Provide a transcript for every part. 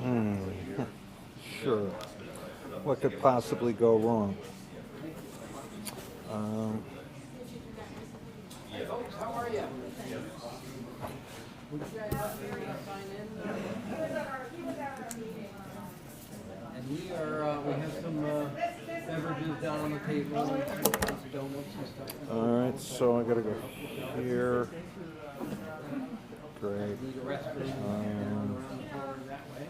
Hmm. Sure. What could possibly go wrong? Um, And we have some beverages down on the table, some donuts and stuff. all right, so I gotta go here. Great. Need a restroom down around the corner that way.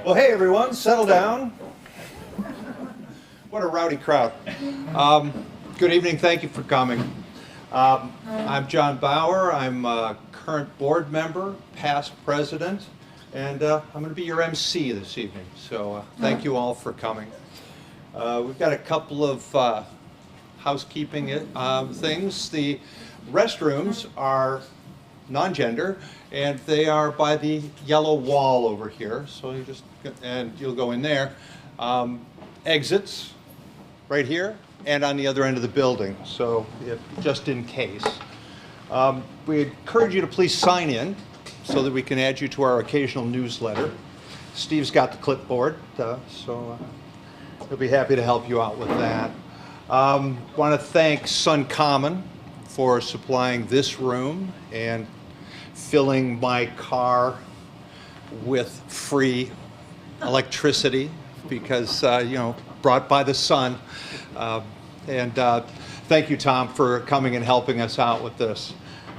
Well, hey everyone, settle down. What a rowdy crowd. Good evening, thank you for coming. I'm John Bauer. I'm a current board member, past president, and I'm going to be your MC this evening. So thank you all for coming. We've got a couple of housekeeping things. The restrooms are non-gender, and they are by the yellow wall over here. So you'll go in there. Exits right here and on the other end of the building. So just in case, we encourage you to please sign in so that we can add you to our occasional newsletter. Steve's got the clipboard, so he'll be happy to help you out with that. Want to thank Sun Common for supplying this room and filling my car with free electricity because, brought by the sun. Thank you, Tom, for coming and helping us out with this.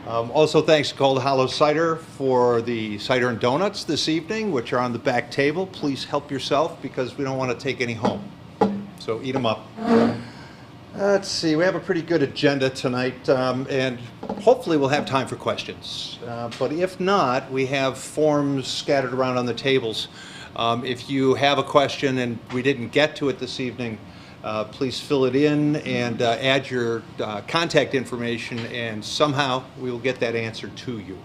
Also, thanks to Cold Hollow Cider for the cider and donuts this evening, which are on the back table. Please help yourself because we don't want to take any home. So eat them up. Let's see, we have a pretty good agenda tonight, and hopefully we'll have time for questions. But if not, we have forms scattered around on the tables. If you have a question and we didn't get to it this evening, please fill it in and add your contact information, and somehow we will get that answer to you.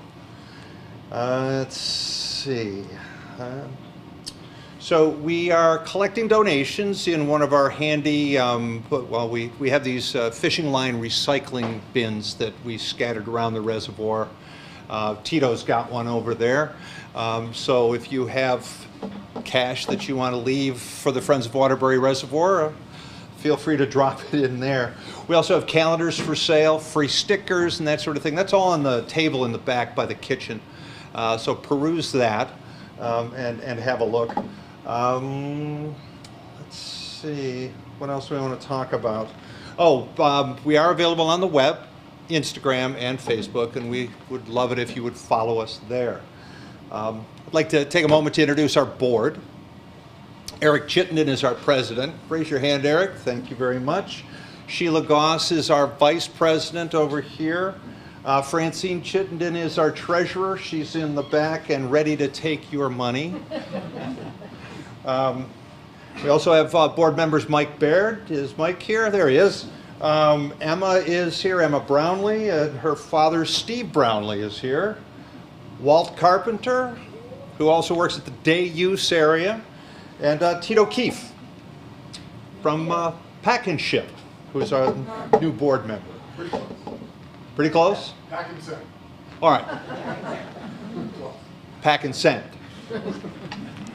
Let's see. So we are collecting donations in one of our handy, we have these fishing line recycling bins that we scattered around the reservoir. Tito's got one over there. So if you have cash that you want to leave for the Friends of Waterbury Reservoir, feel free to drop it in there. We also have calendars for sale, free stickers and that sort of thing. That's all on the table in the back by the kitchen. So peruse that and have a look. Let's see, what else do we want to talk about? We are available on the web, Instagram, and Facebook, and we would love it if you would follow us there. I'd like to take a moment to introduce our board. Eric Chittenden is our president. Raise your hand, Eric. Thank you very much. Sheila Goss is our vice president over here. Francine Chittenden is our treasurer. She's in the back and ready to take your money. We also have board members Mike Baird. Is Mike here? There he is. Emma is here, Emma Brownlee. Her father, Steve Brownlee, is here. Walt Carpenter, who also works at the day use area. And Tito Keefe from Pack and Ship, who is our new board member. Pretty close. Pretty close? Pack and send. All right. Pack and send.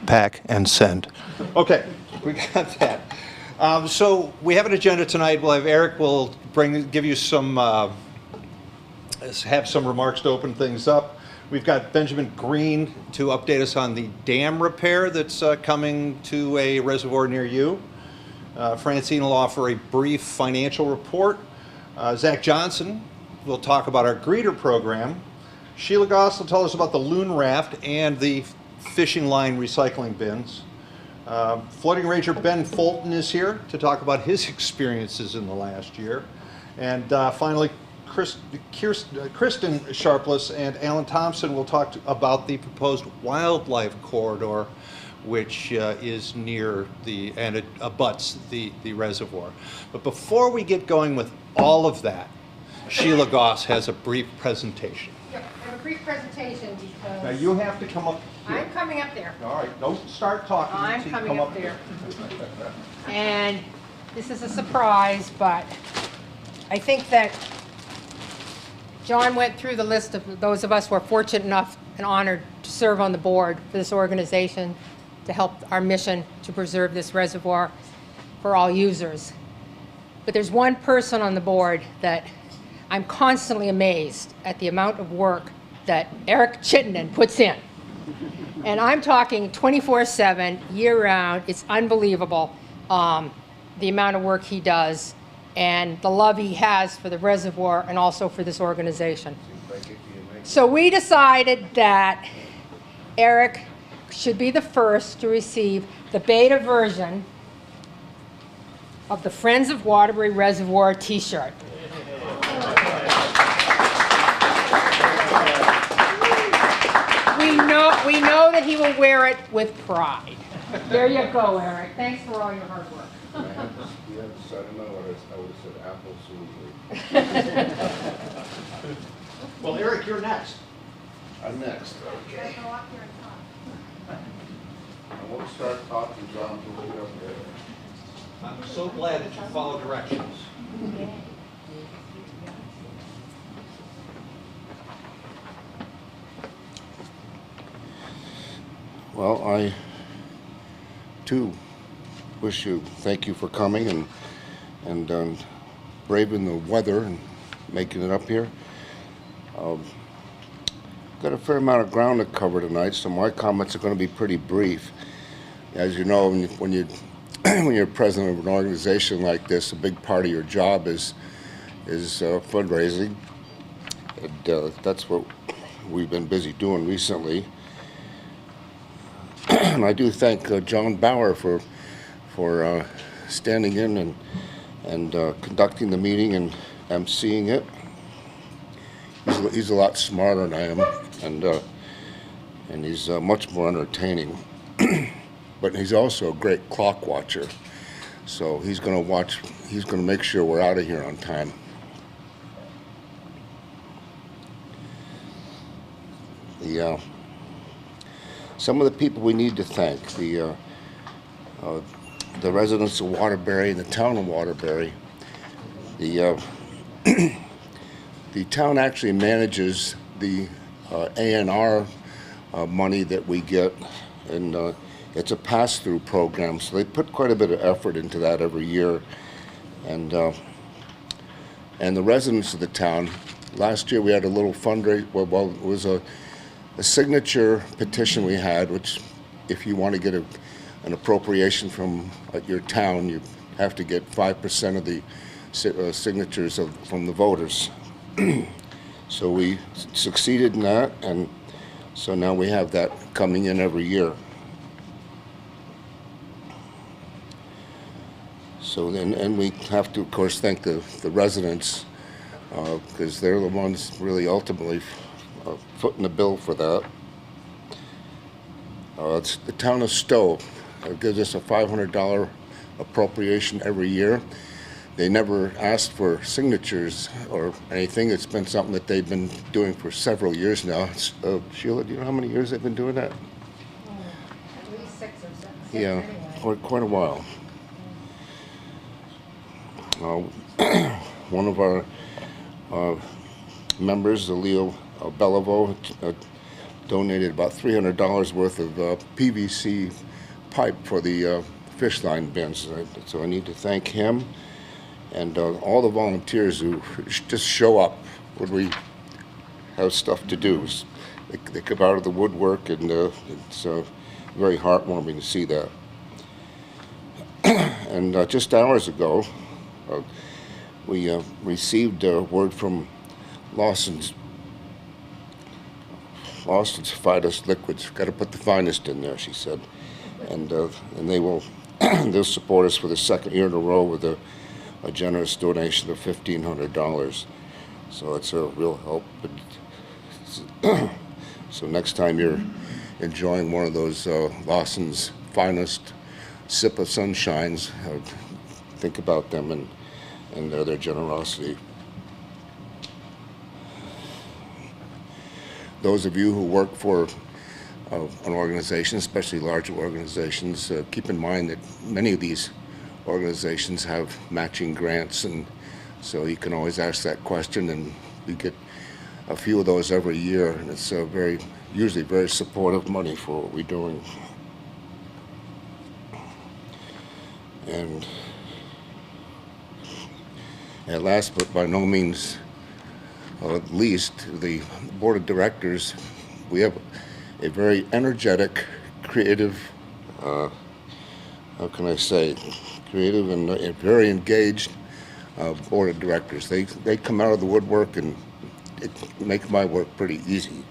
Pack and send. Okay, we got that. So we have an agenda tonight. We'll have Eric will give you some, have some remarks to open things up. We've got Benjamin Green to update us on the dam repair that's coming to a reservoir near you. Francine will offer a brief financial report. Zach Johnson will talk about our greeter program. Sheila Goss will tell us about the loon raft and the fishing line recycling bins. Floating Ranger Ben Fulton is here to talk about his experiences in the last year. And finally, Kristen Sharpless and Alan Thompson will talk about the proposed wildlife corridor, which is near and it abuts the reservoir. But before we get going with all of that, Sheila Goss has a brief presentation. Yep, I have a brief presentation because... Now you have to come up here. I'm coming up there. All right, don't start talking. I'm until you coming come up there. And this is a surprise, but I think that John went through the list of those of us who are fortunate enough and honored to serve on the board for this organization to help our mission to preserve this reservoir for all users. But there's one person on the board that I'm constantly amazed at the amount of work that Eric Chittenden puts in. And I'm talking 24/7, year-round. It's unbelievable, the amount of work he does and the love he has for the reservoir and also for this organization. So we decided that Eric should be the first to receive the beta version of the Friends of Waterbury Reservoir t-shirt. We know that he will wear it with pride. There you go, Eric. Thanks for all your hard work. You had to set him out, I would have said apple smoothly. Well, Eric, you're next. I'm next. Okay. I won't start talking, John, till we get up there. I'm so glad that you follow directions. Well, I too thank you for coming and braving the weather and making it up here. Got a fair amount of ground to cover tonight, so my comments are going to be pretty brief. As you know, when you're president of an organization like this, a big part of your job is fundraising, and that's what we've been busy doing recently. And I do thank John Bauer for standing in and conducting the meeting and emceeing it. He's a lot smarter than I am, and he's much more entertaining. But he's also a great clock watcher, so he's going to make sure we're out of here on time. Some of the people we need to thank, the residents of Waterbury and the town of Waterbury. The town actually manages the A&R money that we get, and it's a pass-through program, so they put quite a bit of effort into that every year. And the residents of the town, last year we had a little fundraiser. Well, it was a signature petition we had, which if you want to get an appropriation from your town, you have to get 5% of the signatures from the voters. So we succeeded in that, and so now we have that coming in every year. So then, and we have to, of course, thank the residents, because they're the ones really ultimately footing the bill for that. It's the town of Stowe. It gives us a $500 appropriation every year. They never asked for signatures or anything. It's been something that they've been doing for several years now. Sheila, do you know how many years they've been doing that? At least 6 or 7. Yeah, Anyway. quite a while. One of our members, Leo Bellavo, donated about $300 worth of PVC pipe for the fish line bins. So I need to thank him and all the volunteers who just show up when we have stuff to do. They come out of the woodwork, and it's very heartwarming to see that. And just hours ago, we received word from Lawson's finest liquids. Got to put the finest in there, she said, and they will they'll support us for the second year in a row with a generous donation of $1,500. So it's a real help. So next time you're enjoying one of those Lawson's finest sip of sunshines, think about them and their generosity. Those of you who work for an organization, especially larger organizations, keep in mind that many of these organizations have matching grants, and so you can always ask that question, and we get a few of those every year, and it's usually very supportive money for what we're doing. And at last but by no means least, the board of directors, we have a very energetic, creative, how can I say, creative and very engaged board of directors. They come out of the woodwork and it makes my work pretty easy.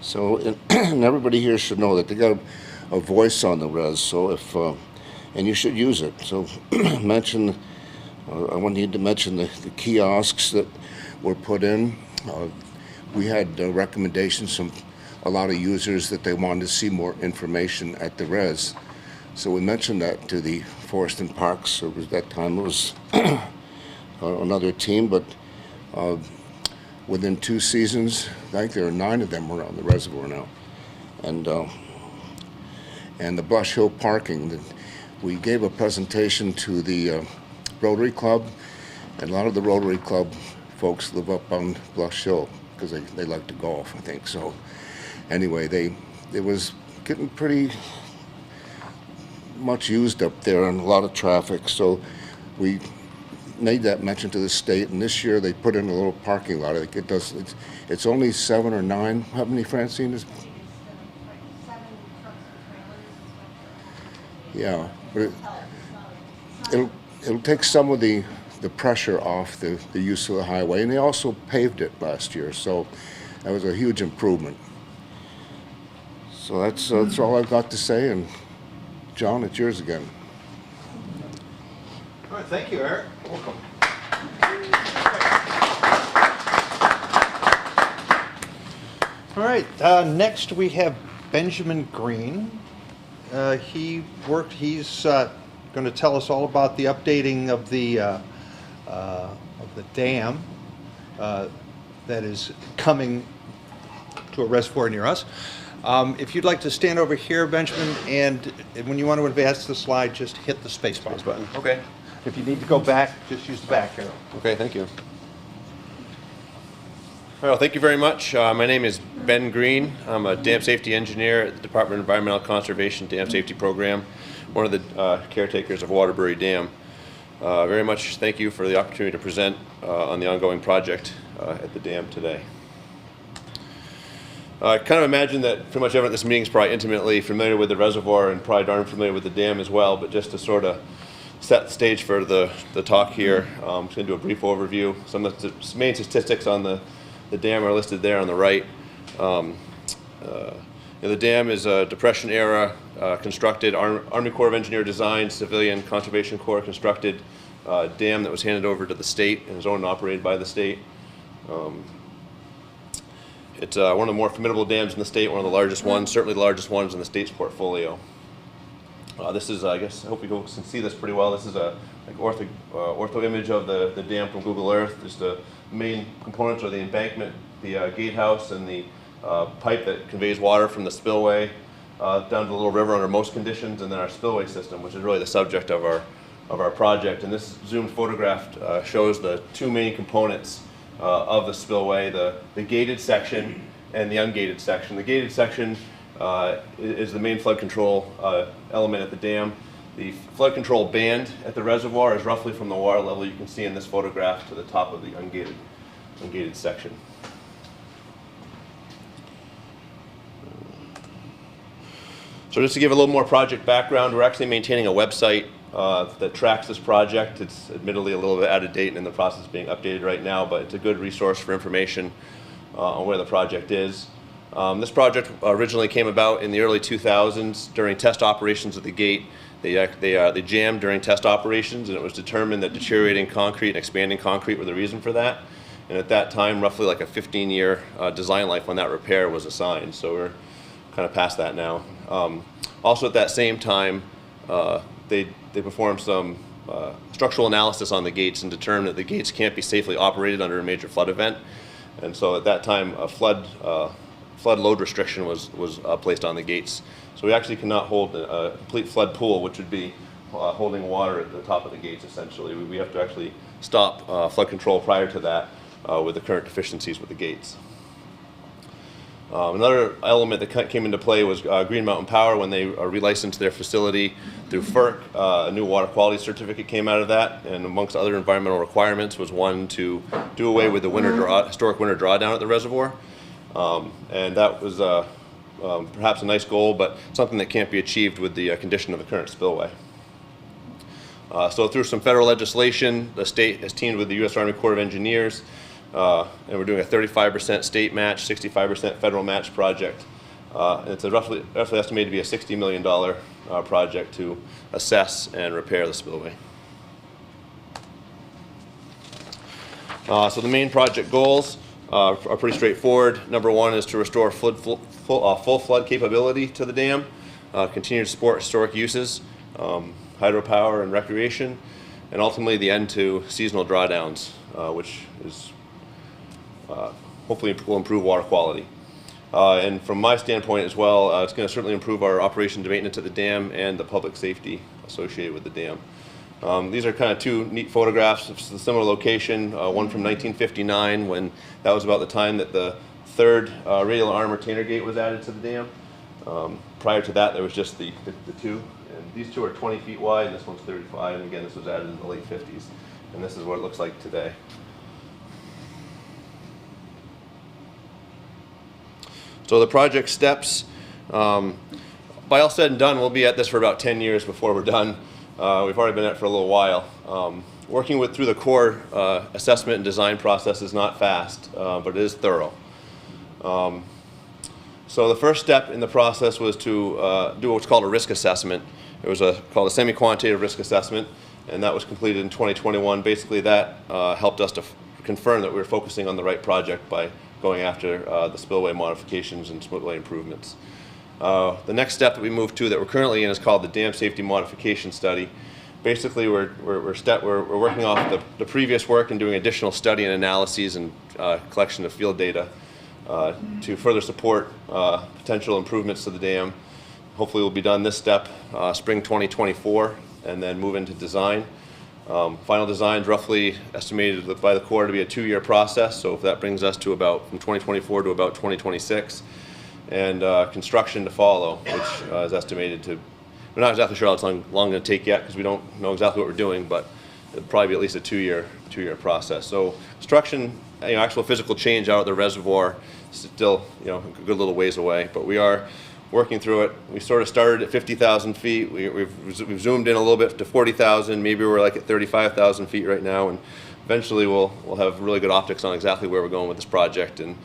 So, and everybody here should know that they got a voice on the res. So if and you should use it. So mention. I need to mention the kiosks that were put in. We had recommendations from a lot of users that they wanted to see more information at the res. So we mentioned that to the Forest and Parks. It was that time it was another team, but within 2 seasons, I think there are 9 of them around the reservoir now. And the Blush Hill parking, we gave a presentation to the Rotary Club, and a lot of the Rotary Club folks live up on Blush Hill because they like to golf, I think. So anyway, it was getting pretty much used up there and a lot of traffic. So we made that mention to the state, and this year they put in a little parking lot. I think it's only 7 or 9. How many, Francine? Yeah, but it'll take some of the pressure off the use of the highway, and they also paved it last year, so that was a huge improvement. So that's all I've got to say, and John, it's yours again. All right, thank you, Eric. Welcome. All right, next we have Benjamin Green. He's going to tell us all about the updating of the dam that is coming to a reservoir near us. If you'd like to stand over here, Benjamin, and when you want to advance the slide, just hit the space button. Okay. If you need to go back, just use the back arrow. Okay, thank you. Well, thank you very much. My name is Ben Green. I'm a dam safety engineer at the Department of Environmental Conservation Dam Safety Program, one of the caretakers of Waterbury Dam. Very much thank you for the opportunity to present on the ongoing project at the dam today. I kind of imagine that pretty much everyone at this meeting is probably intimately familiar with the reservoir and probably darn familiar with the dam as well, but just to sort of set the stage for the talk here, I'm just going to do a brief overview. Some of the main statistics on the dam are listed there on the right. The dam is a Depression-era constructed, Army Corps of Engineer designed, Civilian Conservation Corps constructed dam that was handed over to the state and is owned and operated by the state. It's one of the more formidable dams in the state, one of the largest ones, certainly the largest ones in the state's portfolio. This is, I guess, I hope you folks can see this pretty well. This is a ortho image of the dam from Google Earth. Just the main components are the embankment, the gatehouse, and the pipe that conveys water from the spillway down to the little river under most conditions, and then our spillway system, which is really the subject of our project. And this zoomed photograph shows the 2 main components of the spillway, the gated section and the ungated section. The gated section is the main flood control element at the dam. The flood control band at the reservoir is roughly from the water level you can see in this photograph to the top of the ungated section. So just to give a little more project background, we're actually maintaining a website that tracks this project. It's admittedly a little bit out of date and in the process of being updated right now, but it's a good resource for information on where the project is. This project originally came about in the early 2000s during test operations at the gate. They jammed during test operations, and it was determined that deteriorating concrete and expanding concrete were the reason for that. And at that time, roughly like a 15-year design life on that repair was assigned. So we're kind of past that now. Also at that same time, they performed some structural analysis on the gates and determined that the gates can't be safely operated under a major flood event. And so at that time, a flood load restriction was placed on the gates. So we actually cannot hold a complete flood pool, which would be holding water at the top of the gates, essentially. We have to actually stop flood control prior to that with the current deficiencies with the gates. Another element that came into play was Green Mountain Power when they relicensed their facility through FERC. A new water quality certificate came out of that, and amongst other environmental requirements was one to do away with the historic winter drawdown at the reservoir. And that was perhaps a nice goal, but something that can't be achieved with the condition of the current spillway. So through some federal legislation, the state has teamed with the U.S. Army Corps of Engineers and we're doing a 35% state match, 65% federal match project. And it's a roughly estimated to be a $60 million project to assess and repair the spillway. So the main project goals are pretty straightforward. Number one is to restore full flood capability to the dam, continue to support historic uses, hydropower and recreation, and ultimately the end to seasonal drawdowns, which is hopefully will improve water quality. And from my standpoint as well, it's going to certainly improve our operations and maintenance at the dam and the public safety associated with the dam. These are kind of two neat photographs of a similar location, one from 1959 when that was about the time that the third radial arm retainer gate was added to the dam. Prior to that, there was just the two. And these two are 20 feet wide, and this one's 35. And again, this was added in the late 50s. And this is what it looks like today. So the project steps, by all said and done, we'll be at this for about 10 years before we're done. We've already been at it for a little while. Working through the core assessment and design process is not fast, but it is thorough. So the first step in the process was to do what's called a risk assessment. It was called a semi-quantitative risk assessment, and that was completed in 2021. Basically, that helped us to confirm that we were focusing on the right project by going after the spillway modifications and spillway improvements. The next step that we moved to that we're currently in is called the Dam Safety Modification Study. Basically, we're working off the previous work and doing additional study and analyses and collection of field data to further support potential improvements to the dam. Hopefully we'll be done this step spring 2024 and then move into design. Final design is roughly estimated by the Corps to be a 2-year process, so if that brings us to about from 2024 to about 2026. And construction to follow, which is estimated to, we're not exactly sure how long it's going to take yet because we don't know exactly what we're doing, but it'll probably be at least a two-year process. So construction, actual physical change out at the reservoir is still a good little ways away, but we are working through it. We sort of started at 50,000 feet. We've zoomed in a little bit to 40,000. Maybe we're like at 35,000 feet right now, and eventually we'll have really good optics on exactly where we're going with this project and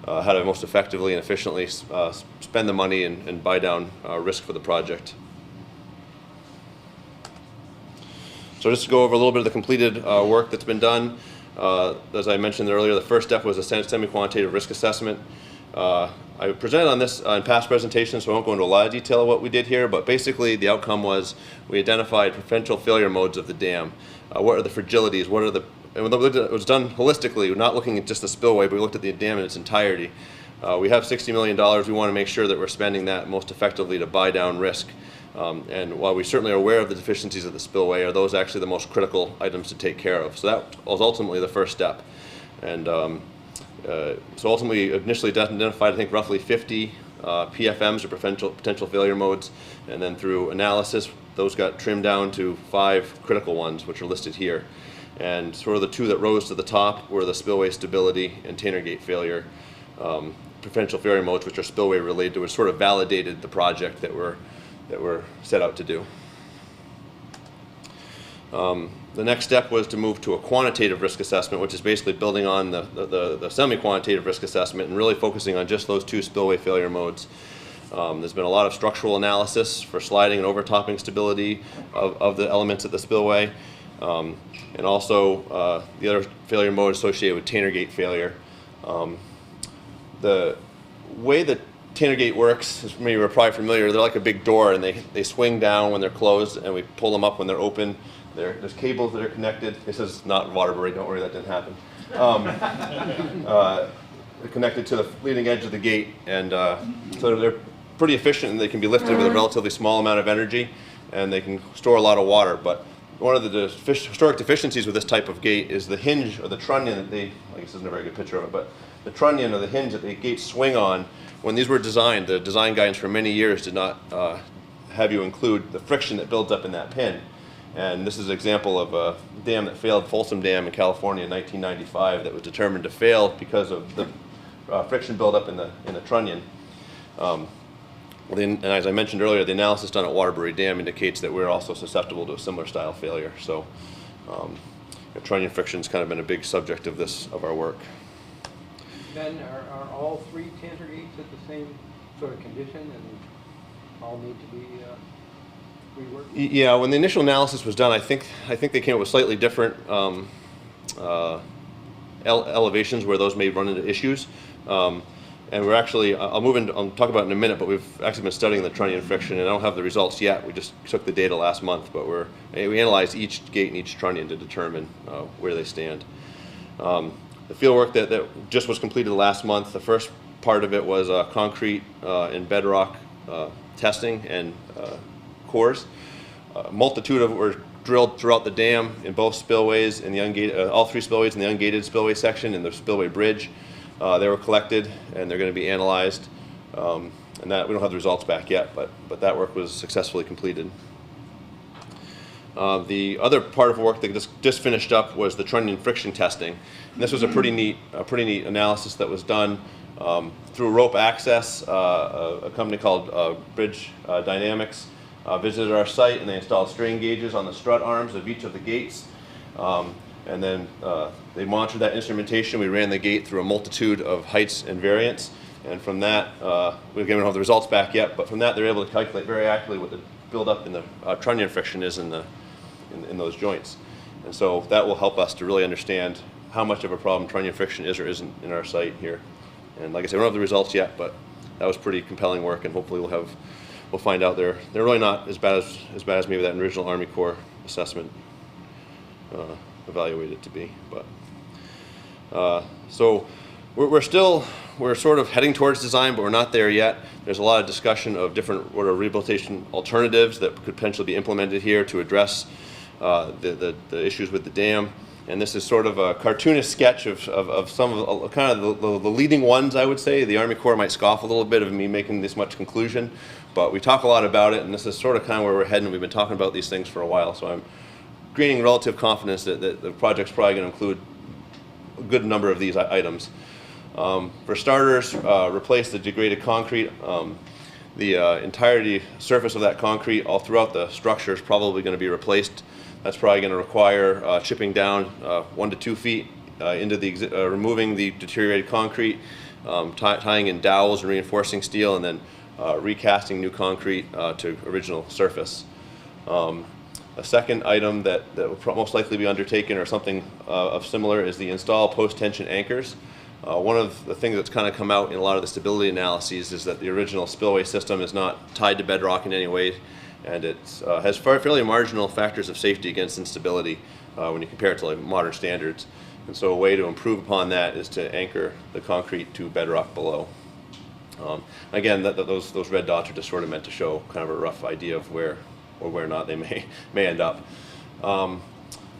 how to most effectively and efficiently spend the money and buy down risk for the project. So just to go over a little bit of the completed work that's been done. As I mentioned earlier, the first step was a semi-quantitative risk assessment. I presented on this in past presentations, so I won't go into a lot of detail of what we did here, but basically the outcome was we identified potential failure modes of the dam. What are the fragilities? And it was done holistically. We're not looking at just the spillway, but we looked at the dam in its entirety. We have $60 million. We want to make sure that we're spending that most effectively to buy down risk. And while we certainly are aware of the deficiencies of the spillway, are those actually the most critical items to take care of? So that was ultimately the first step. And so ultimately, initially identified, I think, roughly 50 PFMs or potential failure modes. And then through analysis, those got trimmed down to 5 critical ones, which are listed here. And sort of the 2 that rose to the top were the spillway stability and Tanner gate failure potential failure modes, which are spillway related, which sort of validated the project that we're set out to do. The next step was to move to a quantitative risk assessment, which is basically building on the semi-quantitative risk assessment and really focusing on just those 2 spillway failure modes. There's been a lot of structural analysis for sliding and overtopping stability of the elements of the spillway. And also the other failure mode associated with Tanner gate failure. The way that Tanner gate works, as maybe you're probably familiar, they're like a big door and they swing down when they're closed and we pull them up when they're open. There's cables that are connected. This is not Waterbury, don't worry, that didn't happen. They're connected to the leading edge of the gate, and so they're pretty efficient and they can be lifted with a relatively small amount of energy and they can store a lot of water. But one of the historic deficiencies with this type of gate is the hinge or the trunnion that I guess this isn't a very good picture of it, but the trunnion or the hinge that the gates swing on, when these were designed, the design guidance for many years did not have you include the friction that builds up in that pin. And this is an example of a dam that failed, Folsom Dam in California in 1995, that was determined to fail because of the friction buildup in the trunnion. And as I mentioned earlier, the analysis done at Waterbury Dam indicates that we're also susceptible to a similar style failure. So trunnion friction's kind of been a big subject of our work. Ben, are all 3 canter gates at the same sort of condition and all need to be reworked? Yeah, when the initial analysis was done, I think they came up with slightly different elevations where those may run into issues. And we're actually, I'll talk about it in a minute, but we've actually been studying the trunnion friction, and I don't have the results yet. We just took the data last month, but we analyzed each gate and each trunnion to determine where they stand. The field work that just was completed last month, the first part of it was concrete and bedrock testing and cores. A multitude of were drilled throughout the dam in both spillways, in the ungated, all 3 spillways in the ungated spillway section and the spillway bridge. They were collected and they're going to be analyzed, and that we don't have the results back yet, but that work was successfully completed. The other part of work that just finished up was the trunnion friction testing. And this was a pretty neat analysis that was done through rope access. A company called Bridge Dynamics visited our site, and they installed strain gauges on the strut arms of each of the gates. And then they monitored that instrumentation. We ran the gate through a multitude of heights and variants. And from that, we don't have the results back yet, but from that they're able to calculate very accurately what the buildup in the trunnion friction is in those joints. And so that will help us to really understand how much of a problem trunnion friction is or isn't in our site here. And like I said, we don't have the results yet, but that was pretty compelling work, and hopefully we'll find out they're really not as bad as maybe that original Army Corps assessment evaluated to be. But so we're sort of heading towards design, but we're not there yet. There's a lot of discussion of different rehabilitation alternatives that could potentially be implemented here to address the issues with the dam. And this is sort of a cartoonish sketch of some of kind of the leading ones, I would say. The Army Corps might scoff a little bit of me making this much conclusion, but we talk a lot about it, and this is sort of kind of where we're heading. We've been talking about these things for a while, so I'm gaining relative confidence that the project's probably going to include a good number of these items. For starters, replace the degraded concrete. The entirety surface of that concrete all throughout the structure is probably going to be replaced. That's probably going to require chipping down 1 to 2 feet into removing the deteriorated concrete, tying in dowels and reinforcing steel, and then recasting new concrete to original surface. A second item that will most likely be undertaken, or something of similar, is the install post-tension anchors. One of the things that's kind of come out in a lot of the stability analyses is that the original spillway system is not tied to bedrock in any way, and it has fairly marginal factors of safety against instability when you compare it to like modern standards. And so a way to improve upon that is to anchor the concrete to bedrock below. Again, those red dots are just sort of meant to show kind of a rough idea of where or where not they may end up.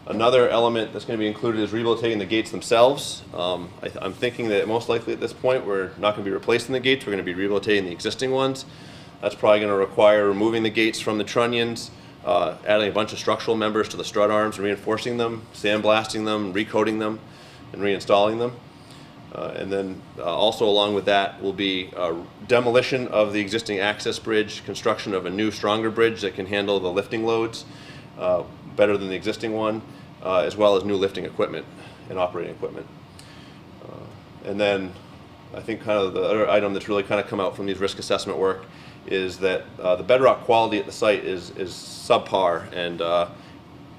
Another element that's going to be included is rehabilitating the gates themselves. I'm thinking that most likely at this point we're not going to be replacing the gates, we're going to be rehabilitating the existing ones. That's probably going to require removing the gates from the trunnions, adding a bunch of structural members to the strut arms and reinforcing them, sandblasting them, recoating them, and reinstalling them. And then also along with that will be demolition of the existing access bridge, construction of a new, stronger bridge that can handle the lifting loads better than the existing one, as well as new lifting equipment and operating equipment. And then I think kind of the other item that's really kind of come out from these risk assessment work is that the bedrock quality at the site is subpar, and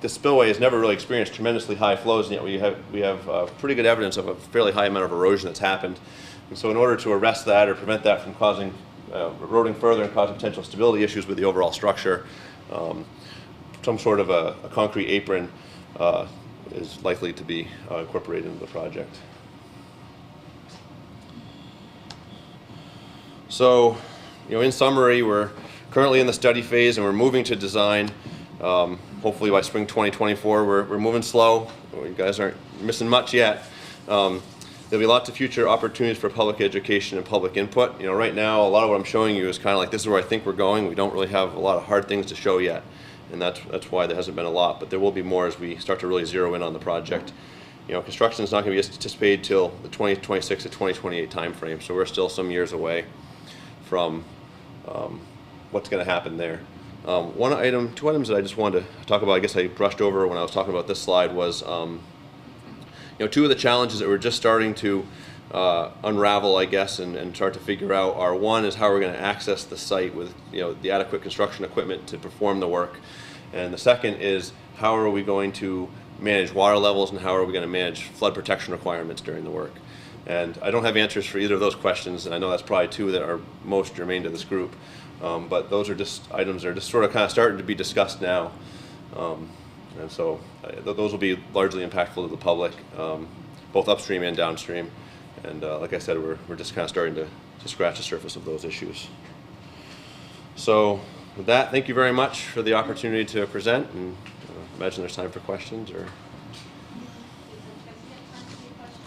the spillway has never really experienced tremendously high flows, and yet we have pretty good evidence of a fairly high amount of erosion that's happened. And so in order to arrest that or prevent that from causing eroding further and causing potential stability issues with the overall structure, some sort of a concrete apron is likely to be incorporated into the project. So, in summary, we're currently in the study phase and we're moving to design. Hopefully by spring 2024, we're moving slow. You guys aren't missing much yet. There'll be lots of future opportunities for public education and public input. Right now, a lot of what I'm showing you is kind of like, this is where I think we're going. We don't really have a lot of hard things to show yet, and that's why there hasn't been a lot. But there will be more as we start to really zero in on the project. Construction is not going to be anticipated till the 2026 to 2028 timeframe, so we're still some years away from what's going to happen there. Two items that I just wanted to talk about, I guess I brushed over when I was talking about this slide, was two of the challenges that we're just starting to unravel, I guess, and start to figure out are, one is how we're going to access the site with the adequate construction equipment to perform the work, and the second is how are we going to manage water levels and how are we going to manage flood protection requirements during the work. And I don't have answers for either of those questions, and I know that's probably two that are most germane to this group, but those are just items that are just sort of kind of starting to be discussed now. And so those will be largely impactful to the public, both upstream and downstream. And like I said, we're just kind of starting to scratch the surface of those issues. So with that, thank you very much for the opportunity to present, and imagine there's time for questions. Or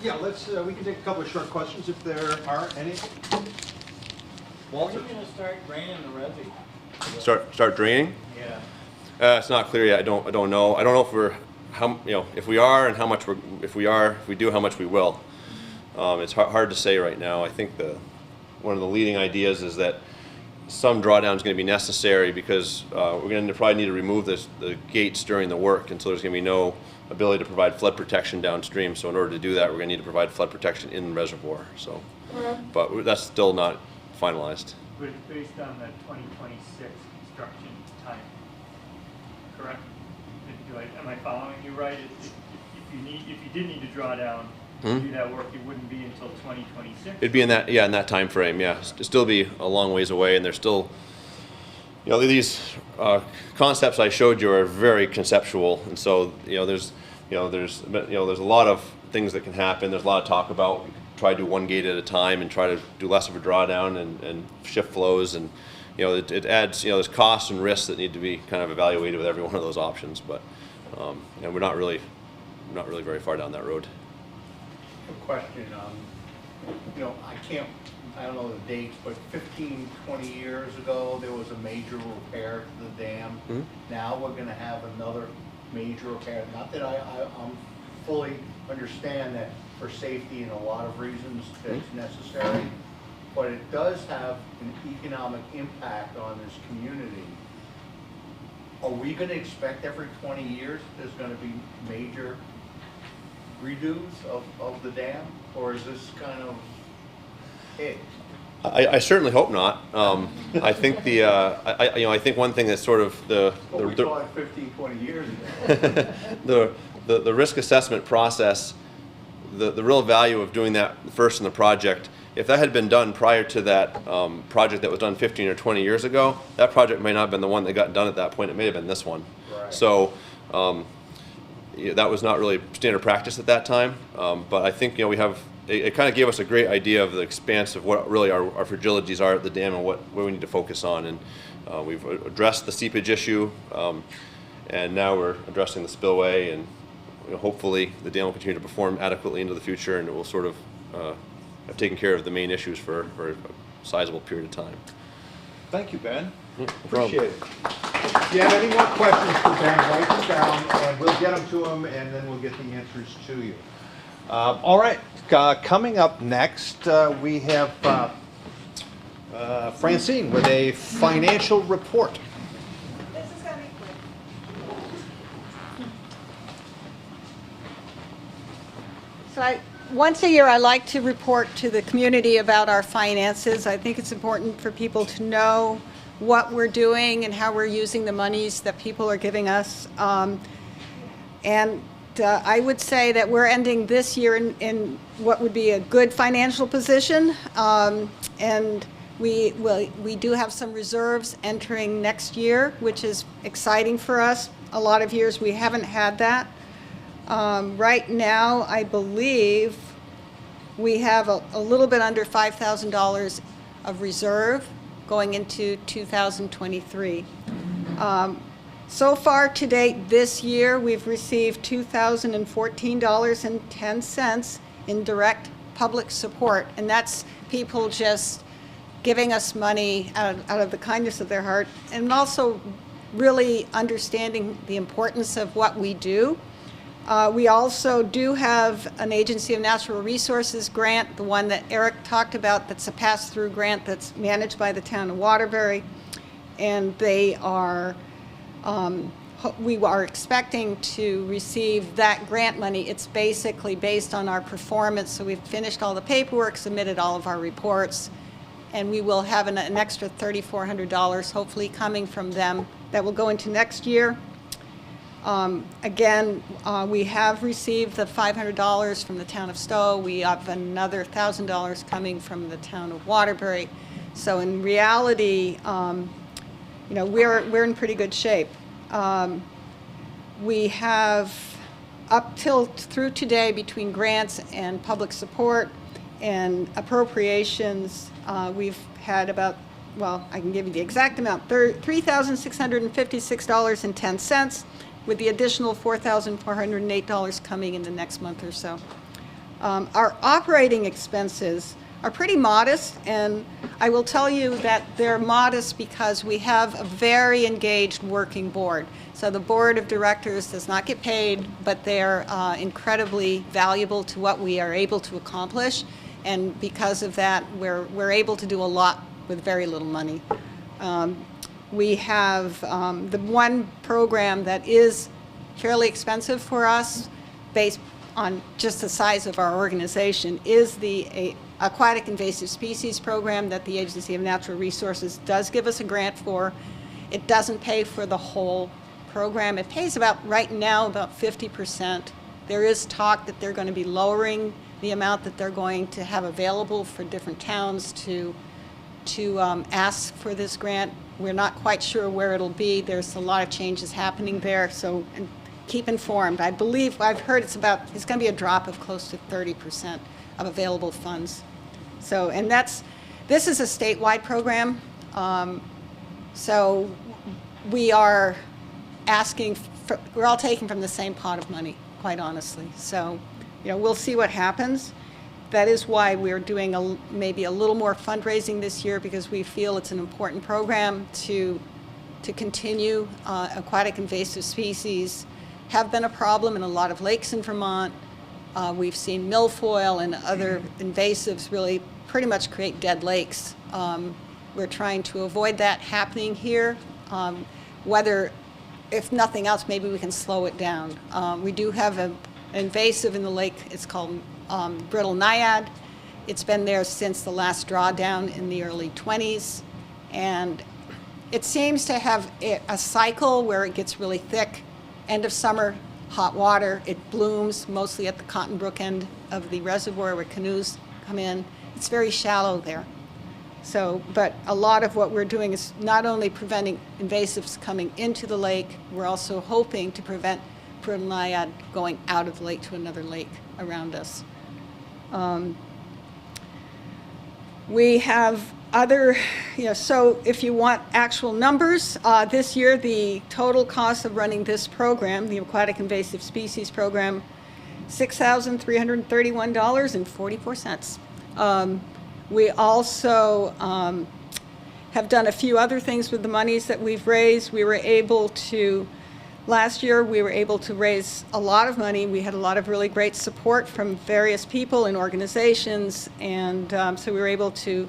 Yeah, we can take a couple of short questions if there are any. Walter? When are you going to start draining the resi? start draining. Yeah. It's not clear yet. I don't know. I don't know if we're if we are and how much if we do, how much we will. It's hard to say right now. I think one of the leading ideas is that some drawdown is going to be necessary because we're going to probably need to remove the gates during the work, and so there's going to be no ability to provide flood protection downstream. So in order to do that, we're going to need to provide flood protection in the reservoir. So, but that's still not finalized. But it's based on the 2026 construction time, correct? Am I following you right? If you did need to draw down to do that work, it wouldn't be until 2026? It'd be in that time frame, yeah. It'd still be a long ways away, and there's still, these concepts I showed you are very conceptual, and so there's a lot of things that can happen. There's a lot of talk about try to do one gate at a time and try to do less of a drawdown and shift flows, and it adds there's costs and risks that need to be kind of evaluated with every one of those options, but we're not really very far down that road. A question, I don't know the dates, but 15, 20 years ago, there was a major repair to the dam. Now we're gonna have another major repair. Not that I'm fully understand that for safety and a lot of reasons that's necessary, but it does have an economic impact on this community. Are we gonna expect every 20 years there's gonna be major redos of the dam, or is this kind of it? I certainly hope not. I think I think one thing that's sort of We saw it 15, 20 years ago. the risk assessment process, the real value of doing that first in the project, if that had been done prior to that project that was done 15 or 20 years ago, that project may not have been the one that got done at that point. It may have been this one. Right. So that was not really standard practice at that time. But I think we have. It kind of gave us a great idea of the expanse of what really our fragilities are at the dam and where we need to focus on. And we've addressed the seepage issue, and now we're addressing the spillway, and hopefully the dam will continue to perform adequately into the future, and it will sort of have taken care of the main issues for a sizable period of time. Thank you, Ben. No Appreciate it. If you have any more questions for Ben, write them down, and we'll get them to him, and then we'll get the answers to you. All right, coming up next, we have Francine with a financial report. This is going to be quick. So once a year, I like to report to the community about our finances. I think it's important for people to know what we're doing and how we're using the monies that people are giving us. I would say that we're ending this year in what would be a good financial position, and we do have some reserves entering next year, which is exciting for us. A lot of years we haven't had that. Right now, I believe we have a little bit under $5,000 of reserve going into 2023. So far to date this year, we've received $2,014.10 in direct public support, and that's people just giving us money out of the kindness of their heart, and also really understanding the importance of what we do. We also do have an Agency of Natural Resources grant, the one that Eric talked about, that's a pass-through grant that's managed by the town of Waterbury. and they are, we are expecting to receive that grant money. It's basically based on our performance, so we've finished all the paperwork, submitted all of our reports, and we will have an extra $3,400 hopefully coming from them that will go into next year. Again, we have received the $500 from the town of Stowe. We have another $1,000 coming from the town of Waterbury. So in reality, you know, we're in pretty good shape. We have through today, between grants and public support and appropriations, we've had about, well, I can give you the exact amount, $3,656.10, with the additional $4,408 coming in the next month or so. Our operating expenses are pretty modest, and I will tell you that they're modest because we have a very engaged working board. So the board of directors does not get paid, but they're incredibly valuable to what we are able to accomplish, and because of that, we're able to do a lot with very little money. We have the one program that is fairly expensive for us, based on just the size of our organization, is the Aquatic Invasive Species Program that the Agency of Natural Resources does give us a grant for. It doesn't pay for the whole program. It pays right now about 50%. There is talk that they're going to be lowering the amount that they're going to have available for different towns to ask for this grant. We're not quite sure where it'll be. There's a lot of changes happening there, so keep informed. I believe, I've heard it's going to be a drop of close to 30% of available funds. So, and this is a statewide program, so we are we're all taking from the same pot of money, quite honestly. So, you know, we'll see what happens. That is why we're doing maybe a little more fundraising this year, because we feel it's an important program to continue. Aquatic invasive species have been a problem in a lot of lakes in Vermont. We've seen milfoil and other invasives really pretty much create dead lakes. We're trying to avoid that happening here. Whether, if nothing else, maybe we can slow it down. We do have an invasive in the lake. It's called brittle naiad. It's been there since the last drawdown in the early 20s, and it seems to have a cycle where it gets really thick. End of summer, hot water, it blooms mostly at the Cotton Brook end of the reservoir where canoes come in. It's very shallow there. So, but a lot of what we're doing is not only preventing invasives coming into the lake, we're also hoping to prevent brittle naiad going out of the lake to another lake around us. We have other, so if you want actual numbers, this year the total cost of running this program, the Aquatic Invasive Species Program, $6,331.44. We also have done a few other things with the monies that we've raised. Last year, we were able to raise a lot of money. We had a lot of really great support from various people and organizations, and so we were able to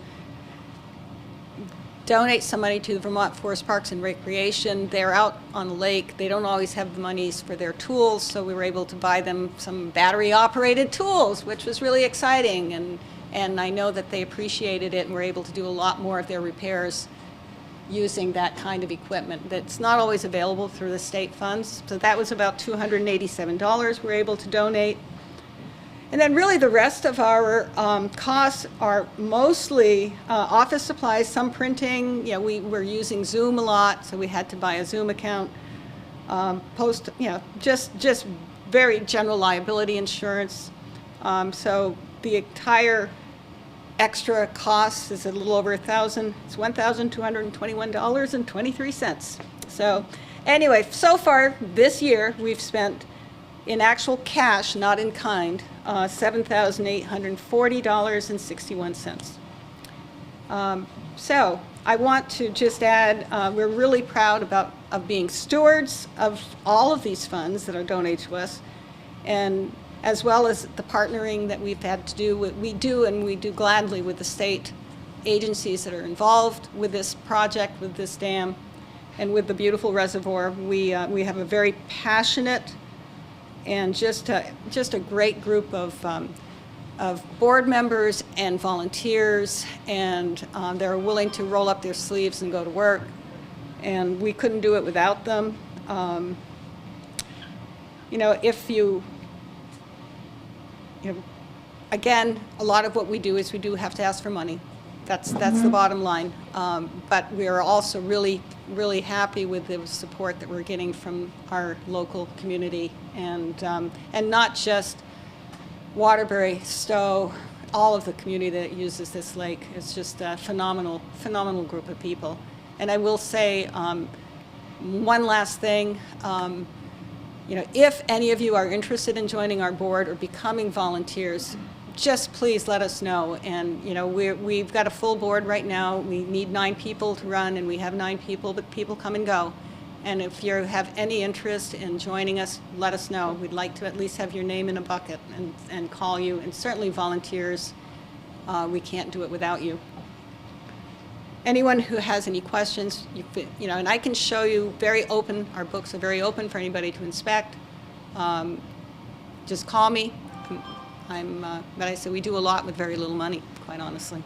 donate some money to the Vermont Forest Parks and Recreation. They're out on the lake. They don't always have the monies for their tools, so we were able to buy them some battery-operated tools, which was really exciting, and I know that they appreciated it and were able to do a lot more of their repairs using that kind of equipment that's not always available through the state funds. So that was about $287 we're able to donate. And then really the rest of our costs are mostly office supplies, some printing. We were using Zoom a lot, so we had to buy a Zoom account. Just very general liability insurance. So the entire extra cost is a little over $1,000. It's $1,221.23. So anyway, so far this year we've spent in actual cash, not in kind, $7,840.61. So I want to just add, we're really proud of being stewards of all of these funds that are donated to us, and as well as the partnering that we've had to do. We do gladly with the state agencies that are involved with this project, with this dam, and with the beautiful reservoir. We have a very passionate and just a great group of board members and volunteers, and they're willing to roll up their sleeves and go to work. And we couldn't do it without them. Again, a lot of what we do is we do have to ask for money. That's the bottom line. But we are also really, really happy with the support that we're getting from our local community, and not just Waterbury, Stowe, all of the community that uses this lake. It's just a phenomenal, phenomenal group of people. And I will say one last thing. If any of you are interested in joining our board or becoming volunteers, just please let us know. And we've got a full board right now. We need 9 people to run, and we have 9 people, but people come and go. And if you have any interest in joining us, let us know. We'd like to at least have your name in a bucket and call you. And certainly volunteers, we can't do it without you. Anyone who has any questions, and I can show you very open. Our books are very open for anybody to inspect. Just call me. But I say we do a lot with very little money, quite honestly.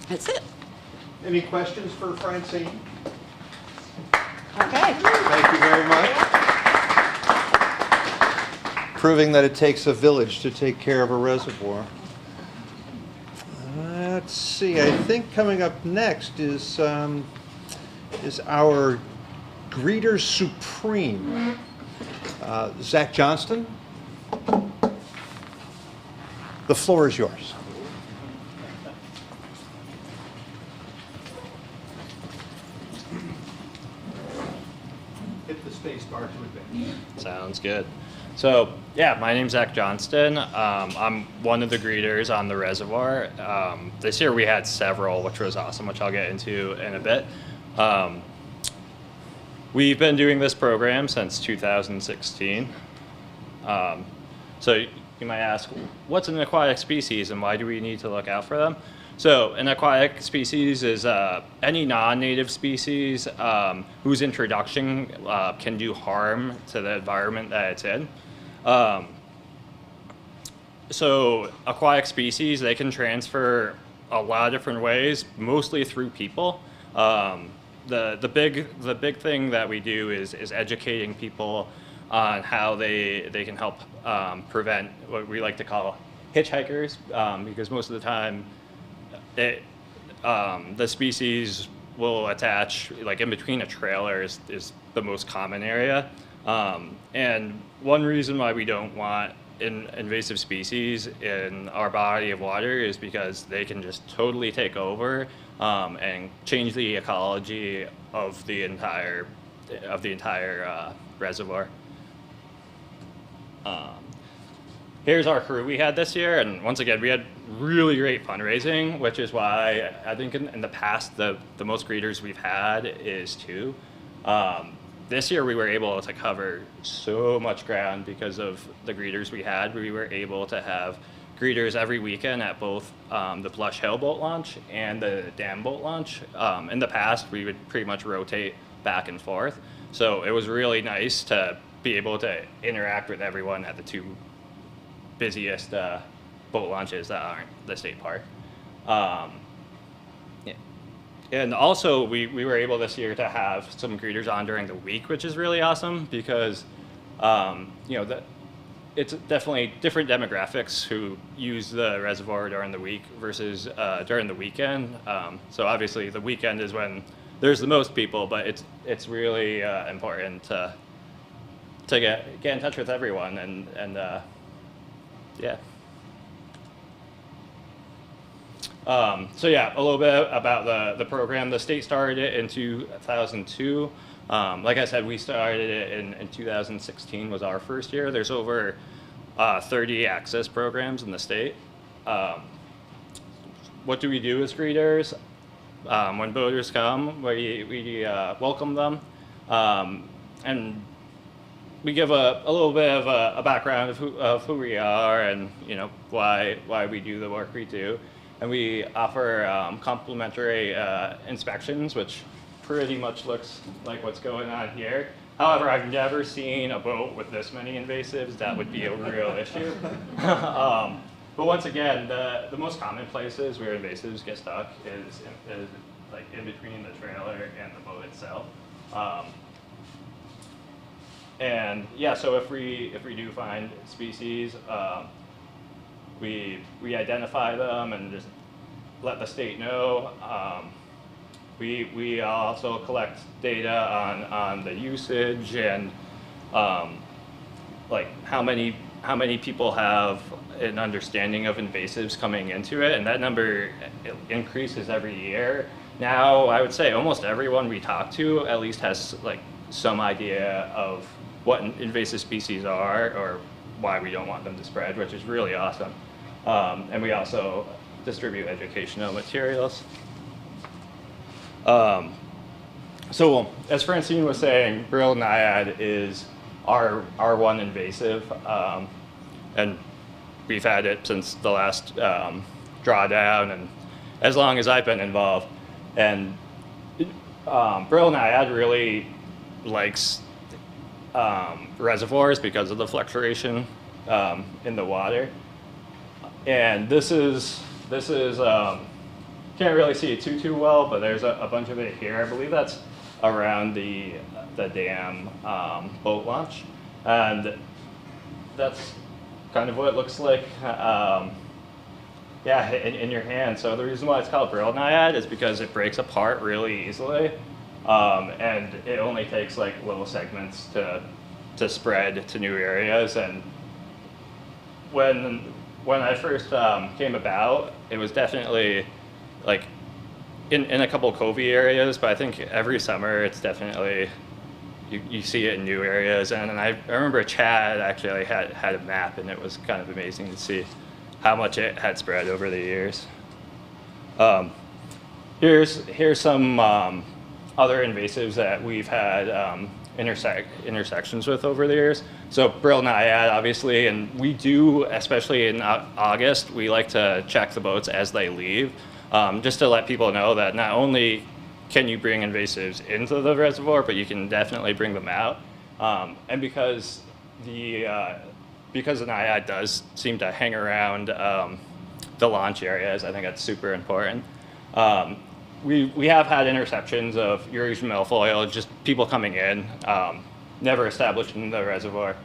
That's it. Any questions for Francine? Okay. Thank you very much. Proving that it takes a village to take care of a reservoir. Let's see, I think coming up next is our Greeter Supreme, Zach Johnston. The floor is yours. Hit the space bar to advance. Sounds good. So, yeah, my name's Zach Johnston. I'm one of the greeters on the reservoir. This year we had several, which was awesome, which I'll get into in a bit. We've been doing this program since 2016. So you might ask, what's an aquatic species and why do we need to look out for them? So an aquatic species is any non-native species whose introduction can do harm to the environment that it's in. So aquatic species, they can transfer a lot of different ways, mostly through people. The big thing that we do is educating people on how they can help prevent what we like to call hitchhikers, because most of the time the species will attach like in between a trailer is the most common area. And one reason why we don't want invasive species in our body of water is because they can just totally take over and change the ecology of the entire reservoir. Here's our crew we had this year, and once again, we had really great fundraising, which is why I think in the past, the most greeters we've had is 2. This year, we were able to cover so much ground because of the greeters we had. We were able to have greeters every weekend at both the Blush Hill boat launch and the dam boat launch. In the past, we would pretty much rotate back and forth. So it was really nice to be able to interact with everyone at the 2 busiest boat launches that aren't the state park. Yeah. And also, we were able this year to have some greeters on during the week, which is really awesome because, it's definitely different demographics who use the reservoir during the week versus during the weekend. So obviously, the weekend is when there's the most people, but it's really important to get in touch with everyone and yeah. So yeah, a little bit about the program. The state started it in 2002. Like I said, we started it in 2016 was our first year. There's over 30 access programs in the state. What do we do as greeters? When boaters come, we welcome them, and we give a little bit of a background of who we are and why we do the work we do. and we offer complimentary inspections, which pretty much looks like what's going on here. However, I've never seen a boat with this many invasives. That would be a real issue. But once again, the most common places where invasives get stuck is like in between the trailer and the boat itself. And yeah, so if we do find species, we identify them and just let the state know. We also collect data on the usage and like how many people have an understanding of invasives coming into it, and that number increases every year. Now, I would say almost everyone we talk to at least has like some idea of what invasive species are or why we don't want them to spread, which is really awesome. And we also distribute educational materials. So as Francine was saying, Brittle Naiad is our one invasive, and we've had it since the last drawdown and as long as I've been involved. And Brittle Naiad really likes reservoirs because of the fluctuation in the water. And this is can't really see it too well, but there's a bunch of it here. I believe that's around the dam boat launch, and that's kind of what it looks like. Yeah, in your hand. So the reason why it's called Brittle Naiad is because it breaks apart really easily, and it only takes like little segments to spread to new areas. And when I first came about, it was definitely like in a couple of covey areas, but I think every summer it's definitely you see it in new areas. And I remember Chad actually had a map, and it was kind of amazing to see how much it had spread over the years. Here's some other invasives that we've had intersections with over the years. So Brittle Naiad, obviously, and we do, especially in August, we like to check the boats as they leave, just to let people know that not only can you bring invasives into the reservoir, but you can definitely bring them out. And because the Naiad does seem to hang around the launch areas, I think that's super important. We have had interceptions of Eurasian milfoil, just people coming in, never established in the reservoir.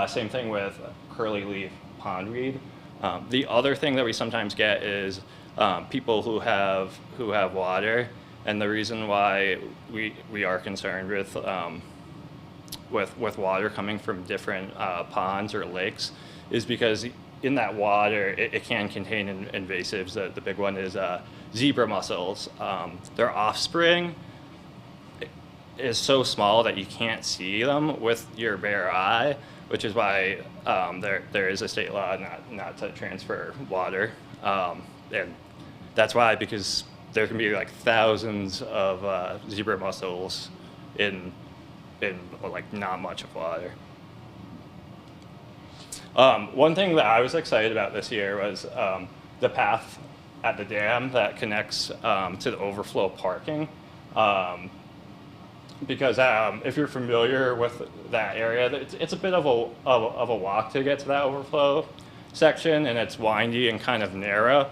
Same thing with curly leaf pondweed. The other thing that we sometimes get is people who have water, and the reason why we are concerned with water coming from different ponds or lakes is because in that water it can contain invasives. The big one is zebra mussels. Their offspring is so small that you can't see them with your bare eye, which is why there is a state law not to transfer water, and that's why, because there can be like thousands of zebra mussels in like not much of water. One thing that I was excited about this year was the path at the dam that connects to the overflow parking. Because if you're familiar with that area, it's a bit of a walk to get to that overflow section, and it's windy and kind of narrow.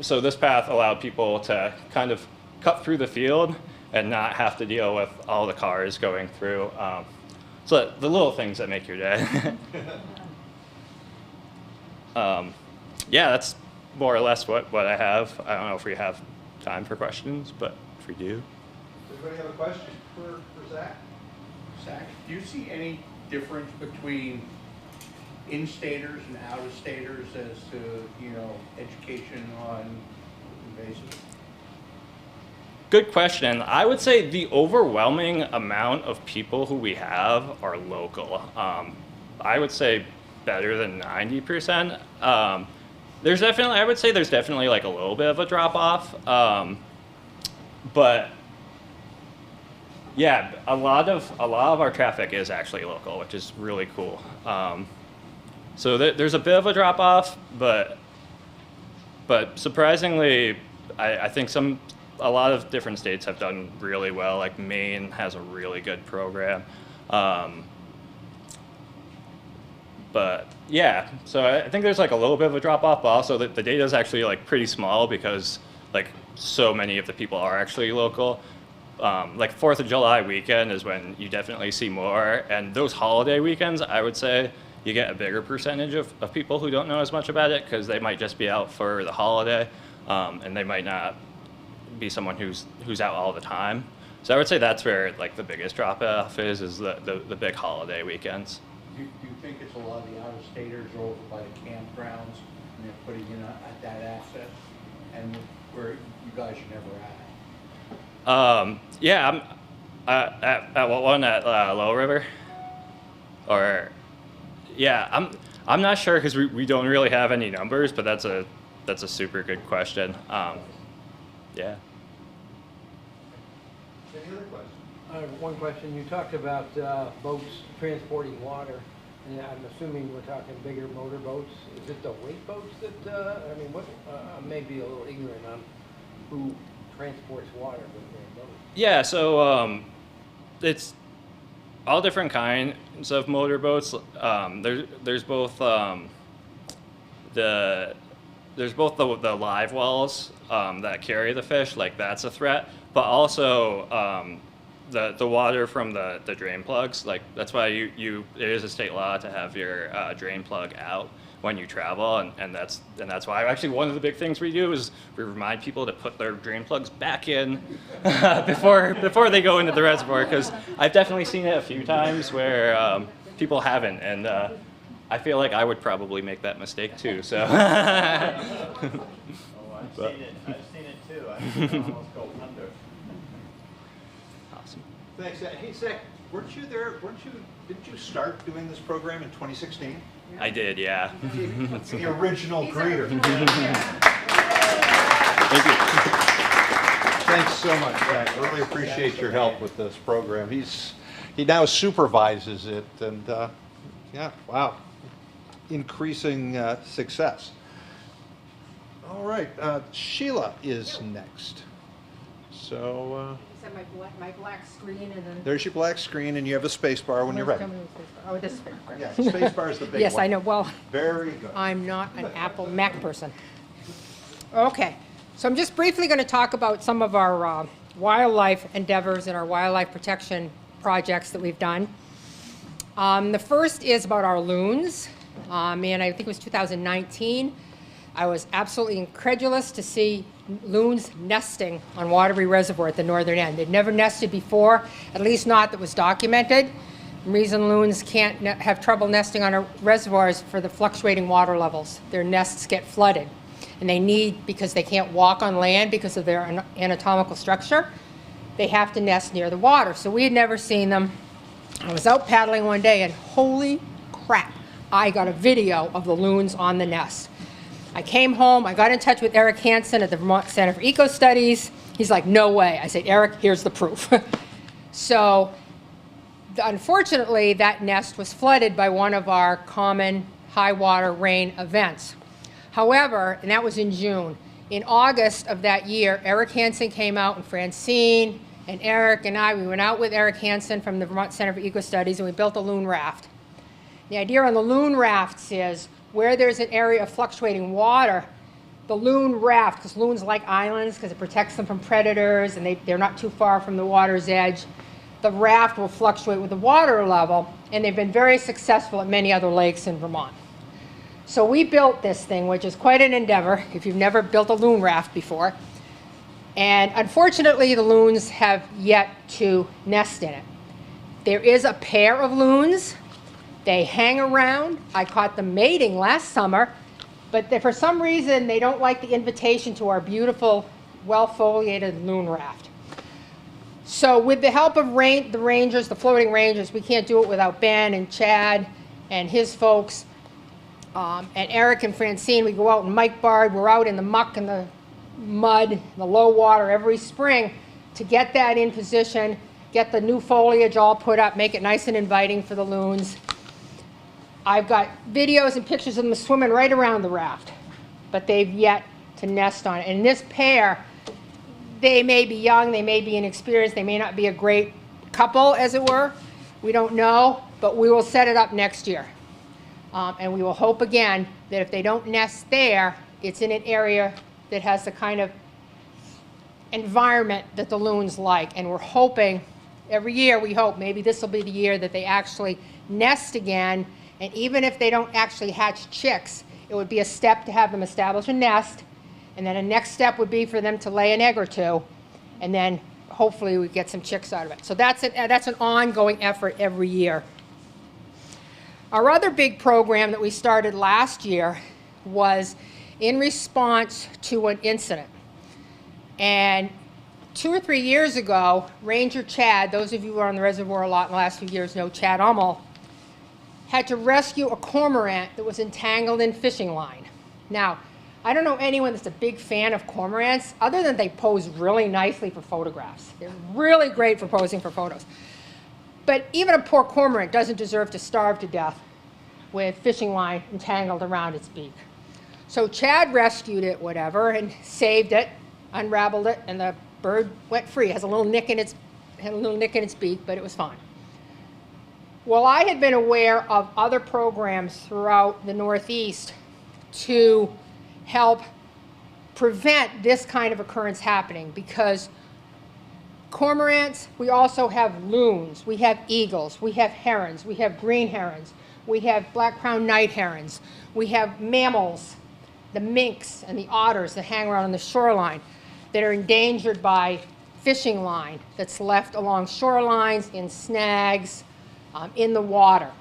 So this path allowed people to kind of cut through the field and not have to deal with all the cars going through. So the little things that make your day. Yeah, that's more or less what I have. I don't know if we have time for questions, but if we do. Does anybody have a question for Zach? Zach, do you see any difference between in-staters and out-of-staters as to, education on invasives? Good question. I would say the overwhelming amount of people who we have are local. I would say better than 90%. I would say there's definitely like a little bit of a drop off. But yeah, a lot of our traffic is actually local, which is really cool. So there's a bit of a drop off, but But surprisingly, I think a lot of different states have done really well. Like Maine has a really good program. But yeah, so I think there's like a little bit of a drop off, but also the data is actually like pretty small because like so many of the people are actually local. Like 4th of July weekend is when you definitely see more, and those holiday weekends, I would say you get a bigger percentage of people who don't know as much about it because they might just be out for the holiday, and they might not be someone who's out all the time. So I would say that's where like the biggest drop off is the big holiday weekends. Do you think it's a lot of the out-of-staters are over by the campgrounds and they're putting in at that asset, and where you guys are never at? Yeah, I'm at what one at Low River, or yeah, I'm not sure because we don't really have any numbers, but that's a super good question. Yeah. Any other questions? I have one question. You talked about boats transporting water, and I'm assuming we're talking bigger motor boats. Is it the weight boats that, I mean, what, I may be a little ignorant on who transports water with their boats. Yeah, so it's all different kinds of motorboats. There's both the live wells that carry the fish, like that's a threat, but also the water from the drain plugs. Like that's why it is a state law to have your drain plug out when you travel, and that's why actually one of the big things we do is we remind people to put their drain plugs back in before they go into the reservoir, because I've definitely seen it a few times where people haven't, and I feel like I would probably make that mistake too. So. Oh, I've seen it too. I've seen it almost go under. Awesome. Thanks. Hey, Zach, weren't you there? Didn't you start doing this program in 2016? I did, yeah. The original greeter. Thank you. Thanks so much, Zach. Really appreciate your help with this program. He now supervises it, and yeah, wow, increasing success. All right, Sheila is next. So Is that my black screen and then? there's your black screen, and you have a space bar when you're ready. Oh, this space bar. Yeah, space bar is the big one. Yes, I know. Well, Very good. I'm not an Apple Mac person. Okay, so I'm just briefly going to talk about some of our wildlife endeavors and our wildlife protection projects that we've done. The first is about our loons, and I think it was 2019. I was absolutely incredulous to see loons nesting on Waterbury Reservoir at the northern end. They'd never nested before, at least not that was documented. The reason loons can't have trouble nesting on a reservoir is for the fluctuating water levels. Their nests get flooded, and they need, because they can't walk on land because of their anatomical structure, they have to nest near the water. So we had never seen them. I was out paddling one day, and holy crap, I got a video of the loons on the nest. I came home, I got in touch with Eric Hansen at the Vermont Center for Eco Studies. He's like, no way. I said, Eric, here's the proof. So unfortunately, that nest was flooded by one of our common high water rain events. However, and that was in June, in August of that year, Eric Hansen came out, and Francine and Eric and I, we went out with Eric Hansen from the Vermont Center for Eco Studies, and we built a loon raft. The idea on the loon rafts is where there's an area of fluctuating water, the loon raft, because loons like islands because it protects them from predators and they're not too far from the water's edge, the raft will fluctuate with the water level, and they've been very successful at many other lakes in Vermont. So we built this thing, which is quite an endeavor if you've never built a loon raft before. And unfortunately, the loons have yet to nest in it. There is a pair of loons. They hang around. I caught them mating last summer, but for some reason, they don't like the invitation to our beautiful, well-foliated loon raft. So with the help of the rangers, the floating rangers, we can't do it without Ben and Chad and his folks, and Eric and Francine. We go out and Mike Bard. We're out in the muck and the mud, the low water every spring to get that in position, get the new foliage all put up, make it nice and inviting for the loons. I've got videos and pictures of them swimming right around the raft, but they've yet to nest on. And this pair, they may be young, they may be inexperienced, they may not be a great couple, as it were. We don't know, but we will set it up next year. And we will hope again that if they don't nest there, it's in an area that has the kind of environment that the loons like. And we're hoping, every year we hope, maybe this will be the year that they actually nest again. And even if they don't actually hatch chicks, it would be a step to have them establish a nest. And then a next step would be for them to lay an egg or two. And then hopefully we get some chicks out of it. So that's an ongoing effort every year. Our other big program that we started last year was in response to an incident. And 2 or 3 years ago, Ranger Chad, those of you who are on the reservoir a lot in the last few years know Chad Ummel, had to rescue a cormorant that was entangled in fishing line. Now, I don't know anyone that's a big fan of cormorants, other than they pose really nicely for photographs. They're really great for posing for photos. But even a poor cormorant doesn't deserve to starve to death with fishing line entangled around its beak. So Chad rescued it, whatever, and saved it, unraveled it, and the bird went free. It has a little nick in its beak, but it was fine. Well, I had been aware of other programs throughout the Northeast to help prevent this kind of occurrence happening, because cormorants, we also have loons, we have eagles, we have herons, we have green herons, we have black-crowned night herons, we have mammals, the minks and the otters that hang around on the shoreline that are endangered by fishing line that's left along shorelines, in snags, in the water.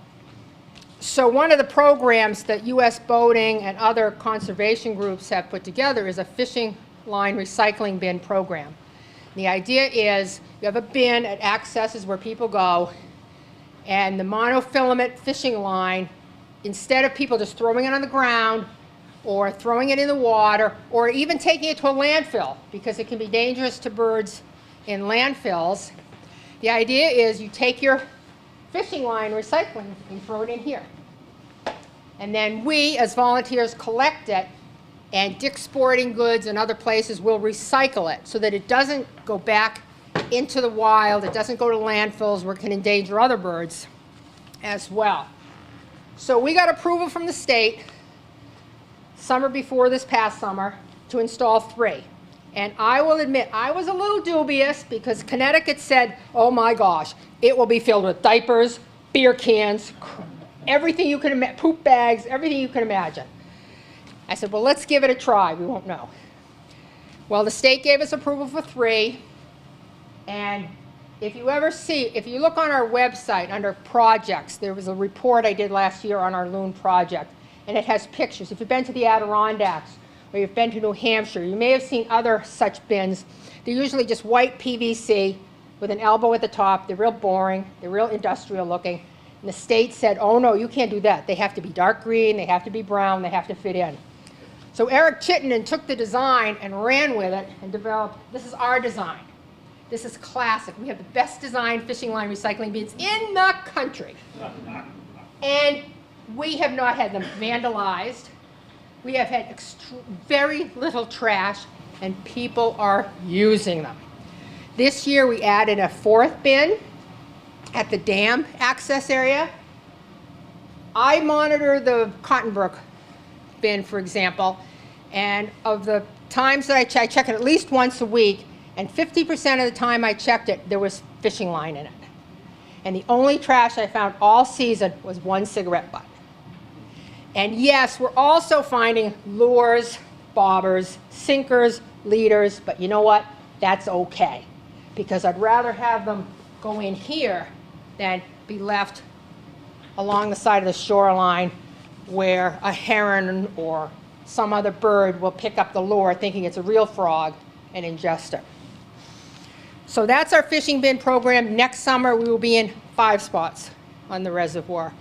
So one of the programs that U.S. Boating and other conservation groups have put together is a fishing line recycling bin program. The idea is you have a bin at accesses where people go, and the monofilament fishing line, instead of people just throwing it on the ground or throwing it in the water or even taking it to a landfill, because it can be dangerous to birds in landfills, the idea is you take your fishing line recycling and throw it in here. And then we, as volunteers, collect it, and Dick's Sporting Goods and other places will recycle it so that it doesn't go back into the wild, it doesn't go to landfills where it can endanger other birds as well. So we got approval from the state summer before this past summer to install 3. And I will admit, I was a little dubious because Connecticut said, oh my gosh, it will be filled with diapers, beer cans, everything you can imagine, poop bags, everything you can imagine. I said, well, let's give it a try. We won't know. Well, the state gave us approval for 3. And if you look on our website under projects, there was a report I did last year on our loon project, and it has pictures. If you've been to the Adirondacks or you've been to New Hampshire, you may have seen other such bins. They're usually just white PVC with an elbow at the top. They're real boring. They're real industrial looking. And the state said, oh no, you can't do that. They have to be dark green, they have to be brown, they have to fit in. So Eric Chittenden took the design and ran with it and developed, this is our design. This is classic. We have the best designed fishing line recycling bins in the country. And we have not had them vandalized. We have had very little trash, and people are using them. This year we added a 4th bin at the dam access area. I monitor the Cottonbrook bin, for example, and of the times that I check it at least once a week, and 50% of the time I checked it, there was fishing line in it. And the only trash I found all season was 1 cigarette butt. And yes, we're also finding lures, bobbers, sinkers, leaders, but you know what? That's okay, because I'd rather have them go in here than be left along the side of the shoreline where a heron or some other bird will pick up the lure thinking it's a real frog and ingest it. So that's our fishing bin program. Next summer we will be in 5 spots on the reservoir.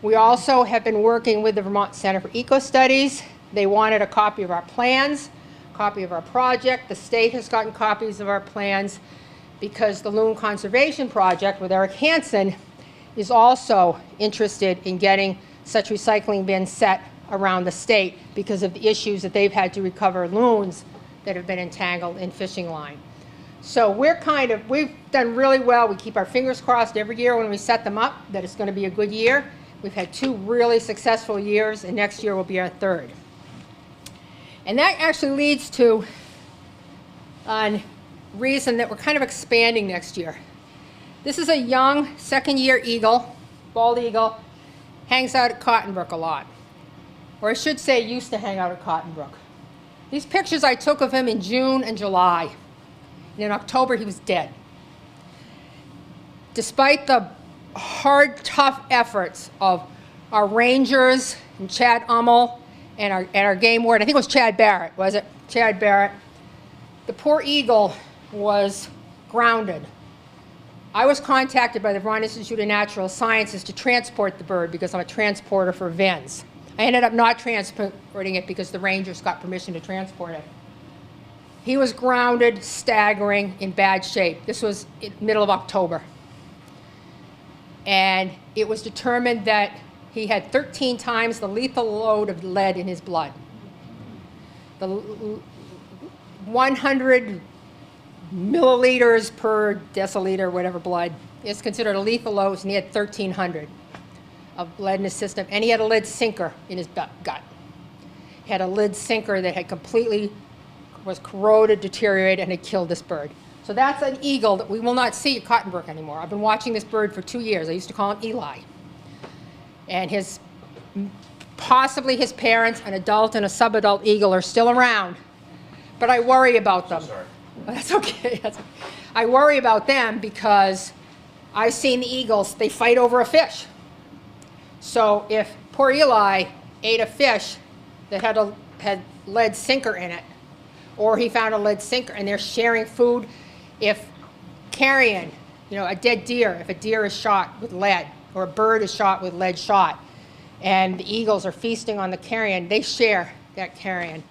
We also have been working with the Vermont Center for Eco Studies. They wanted a copy of our plans, a copy of our project. The state has gotten copies of our plans because the Loon Conservation Project with Eric Hansen is also interested in getting such recycling bins set around the state because of the issues that they've had to recover loons that have been entangled in fishing line. So we've done really well. We keep our fingers crossed every year when we set them up that it's going to be a good year. We've had 2 really successful years, and next year will be our 3rd. And that actually leads to a reason that we're kind of expanding next year. This is a young 2nd-year eagle, bald eagle, hangs out at Cottonbrook a lot. Or I should say used to hang out at Cottonbrook. These pictures I took of him in June and July. And in October, he was dead. Despite the hard, tough efforts of our rangers and Chad Ummel and our game warden, I think it was Chad Barrett, was it? Chad Barrett. The poor eagle was grounded. I was contacted by the Vermont Institute of Natural Sciences to transport the bird because I'm a transporter for VENS. I ended up not transporting it because the rangers got permission to transport it. He was grounded, staggering, in bad shape. This was in the middle of October. And it was determined that he had 13 times the lethal load of lead in his blood. The 100 milliliters per deciliter, whatever blood, is considered a lethal load, and he had 1,300 of lead in his system. And he had a lead sinker in his gut. He had a lead sinker that had completely was corroded, deteriorated, and had killed this bird. So that's an eagle that we will not see at Cottonbrook anymore. I've been watching this bird for 2 years. I used to call him Eli. And possibly his parents, an adult and a subadult eagle, are still around. But I worry about them. Sorry. That's okay. I worry about them because I've seen the eagles, they fight over a fish. So if poor Eli ate a fish that had lead sinker in it, or he found a lead sinker and they're sharing food, if carrion, a dead deer, if a deer is shot with lead, or a bird is shot with lead shot, and the eagles are feasting on the carrion, they share that carrion.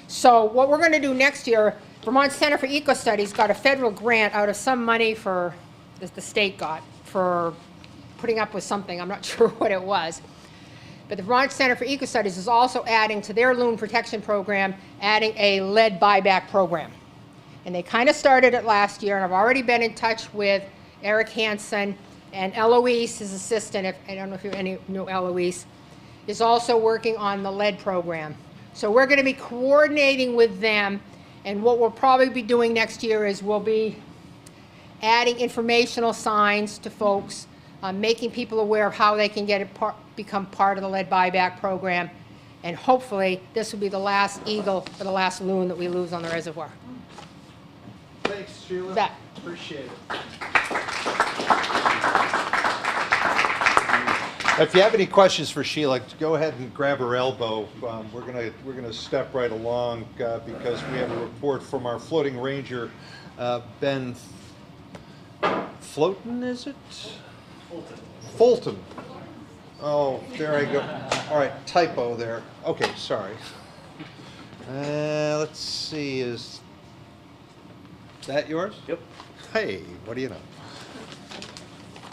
So what we're going to do next year, Vermont Center for Eco Studies got a federal grant out of some money the state got for putting up with something. I'm not sure what it was. But the Vermont Center for Eco Studies is also adding to their loon protection program, adding a lead buyback program. And they kind of started it last year, and I've already been in touch with Eric Hansen, and Eloise, his assistant, I don't know if you know Eloise, is also working on the lead program. So we're going to be coordinating with them, and what we'll probably be doing next year is we'll be adding informational signs to folks, making people aware of how they can become part of the lead buyback program, and hopefully this will be the last eagle or the last loon that we lose on the reservoir. Thanks, Sheila. Bet. Appreciate it. If you have any questions for Sheila, go ahead and grab her elbow. We're gonna step right along because we have a report from our floating ranger, Ben Floaton, is it? Fulton. Oh, there I go. All right, typo there. Okay, sorry. Let's see, is that yours? Yep. Hey, what do you know?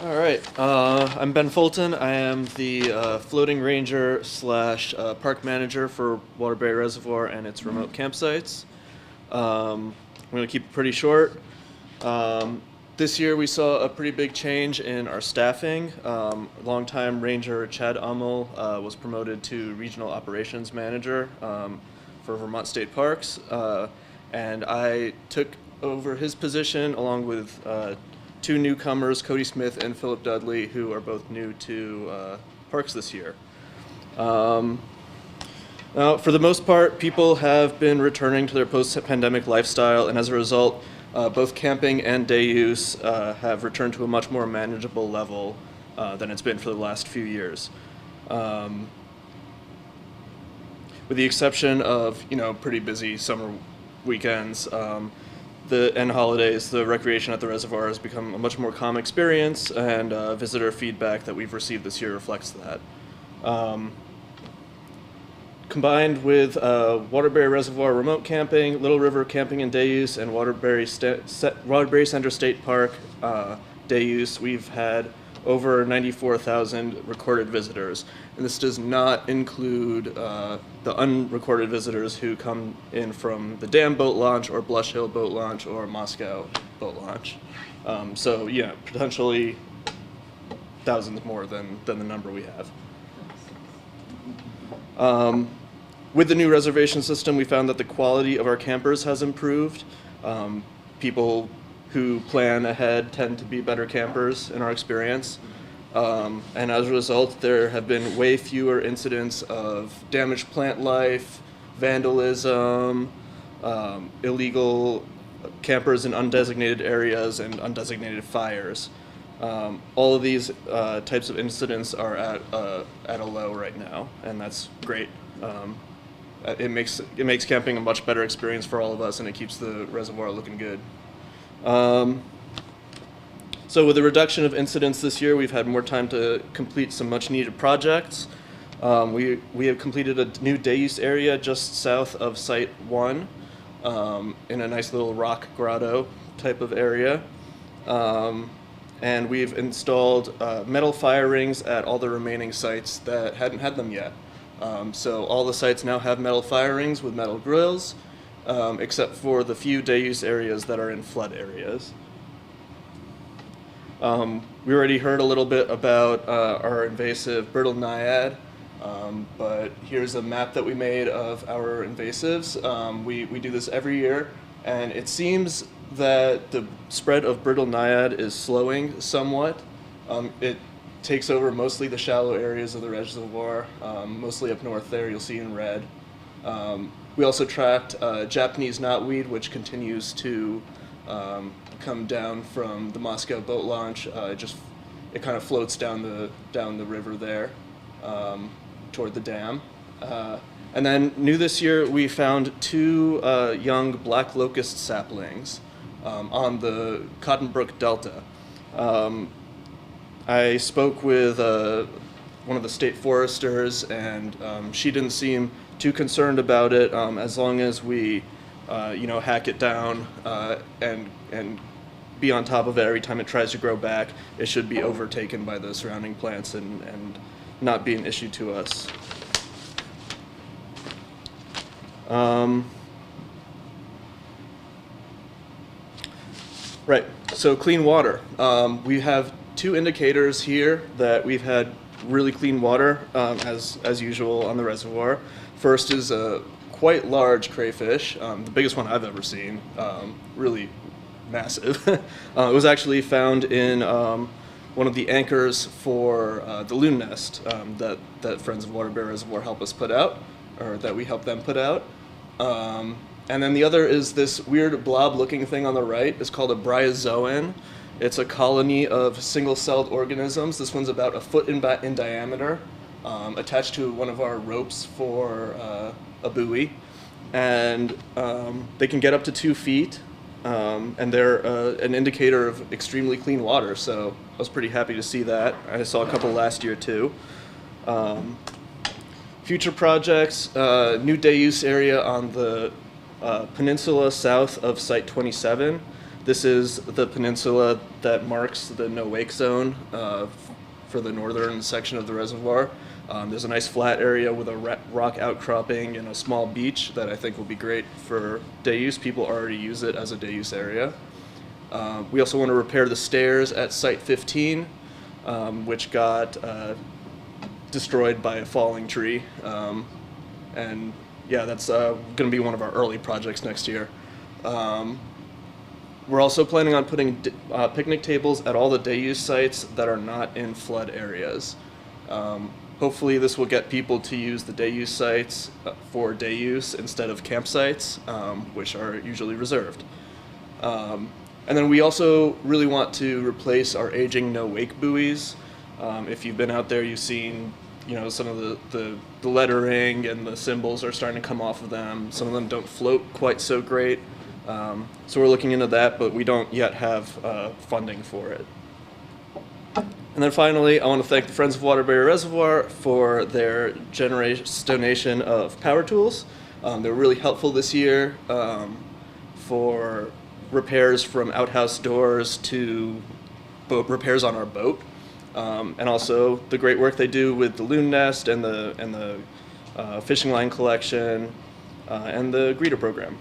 All right. I'm Ben Fulton. I am the floating ranger slash park manager for Waterbury Reservoir and its remote campsites. I'm going to keep it pretty short. This year we saw a pretty big change in our staffing. Longtime ranger Chad Ummel was promoted to regional operations manager for Vermont State Parks, and I took over his position along with 2 newcomers, Cody Smith and Philip Dudley, who are both new to parks this year. Now, for the most part, people have been returning to their post-pandemic lifestyle, and as a result, both camping and day use have returned to a much more manageable level than it's been for the last few years. With the exception of, pretty busy summer weekends, and holidays, the recreation at the reservoir has become a much more common experience, and visitor feedback that we've received this year reflects that. Combined with Waterbury Reservoir remote camping, Little River camping and day use, and Waterbury Center State Park day use, we've had over 94,000 recorded visitors. And this does not include the unrecorded visitors who come in from the Dam boat launch or Blush Hill boat launch or Moscow boat launch. So yeah, potentially thousands more than the number we have. With the new reservation system, we found that the quality of our campers has improved. People who plan ahead tend to be better campers in our experience. And as a result, there have been way fewer incidents of damaged plant life, vandalism, illegal campers in undesignated areas, and undesignated fires. All of these types of incidents are at a low right now, and that's great. It makes camping a much better experience for all of us, and it keeps the reservoir looking good. So with the reduction of incidents this year, we've had more time to complete some much needed projects. We have completed a new day use area just south of Site 1 in a nice little rock grotto type of area. And we've installed metal fire rings at all the remaining sites that hadn't had them yet. So all the sites now have metal fire rings with metal grills, except for the few day use areas that are in flood areas. We already heard a little bit about our invasive brittle naiad, but here's a map that we made of our invasives. We do this every year, and it seems that the spread of brittle naiad is slowing somewhat. It takes over mostly the shallow areas of the reservoir, mostly up north there, you'll see in red. We also tracked Japanese knotweed, which continues to come down from the Moscow boat launch. It kind of floats down the river there toward the dam. And then new this year, we found 2 young black locust saplings on the Cotton Brook Delta. I spoke with one of the state foresters, and she didn't seem too concerned about it as long as we, hack it down and be on top of it every time it tries to grow back. It should be overtaken by the surrounding plants and not be an issue to us. Right, so clean water. We have 2 indicators here that we've had really clean water, as usual on the reservoir. First is a quite large crayfish, the biggest one I've ever seen, really massive. It was actually found in one of the anchors for the loon nest that Friends of Waterbury Reservoir helped us put out, or that we helped them put out. And then the other is this weird blob-looking thing on the right. It's called a bryozoan. It's a colony of single-celled organisms. This one's about 1 foot in diameter, attached to one of our ropes for a buoy. And they can get up to 2 feet, and they're an indicator of extremely clean water. So I was pretty happy to see that. I saw a couple last year too. Future projects, new day use area on the peninsula south of Site 27. This is the peninsula that marks the no-wake zone for the northern section of the reservoir. There's a nice flat area with a rock outcropping and a small beach that I think will be great for day use. People already use it as a day use area. We also want to repair the stairs at Site 15, which got destroyed by a falling tree. And yeah, that's going to be one of our early projects next year. We're also planning on putting picnic tables at all the day use sites that are not in flood areas. Hopefully this will get people to use the day use sites for day use instead of campsites, which are usually reserved. And then we also really want to replace our aging no-wake buoys. If you've been out there, you've seen some of the lettering and the symbols are starting to come off of them. Some of them don't float quite so great. So we're looking into that, but we don't yet have funding for it. And then finally, I want to thank the Friends of Waterbury Reservoir for their generous donation of power tools. They were really helpful this year for repairs from outhouse doors to repairs on our boat. and also the great work they do with the loon nest and the fishing line collection and the greeter program.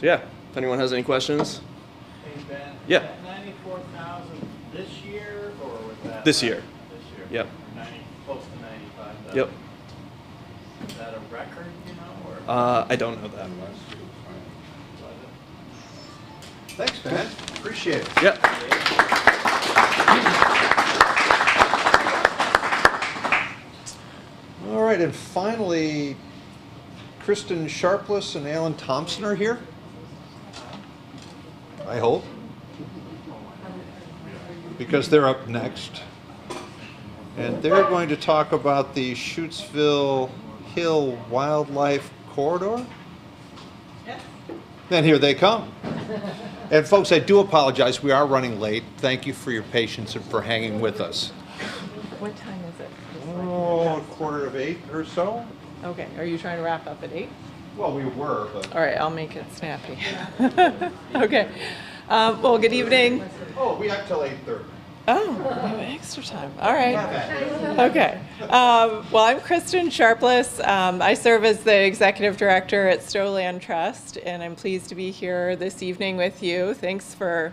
So yeah, if anyone has any questions. Hey Ben, Yeah. that 94,000 this year, or was that? This year. This year? Yep. 90, close to 95,000. Yep. Is that a record, you know, or? I don't know that. Thanks, man. Appreciate it. Yep. All right, and finally, Kristen Sharpless and Alan Thompson are here. I hope. Because they're up next. And they're going to talk about the Shutesville Hill Wildlife Corridor. And here they come. And folks, I do apologize, we are running late. Thank you for your patience and for hanging with us. What time is it? Oh, 7:45 or so? Okay, are you trying to wrap up at 8? Well, we were, but. All right, I'll make it snappy. Okay. Well, good evening. Oh, we have till 8:30. Oh, we have extra time. All right. Okay. Well, I'm Kristen Sharpless. I serve as the executive director at Stowe Land Trust, and I'm pleased to be here this evening with you. Thanks for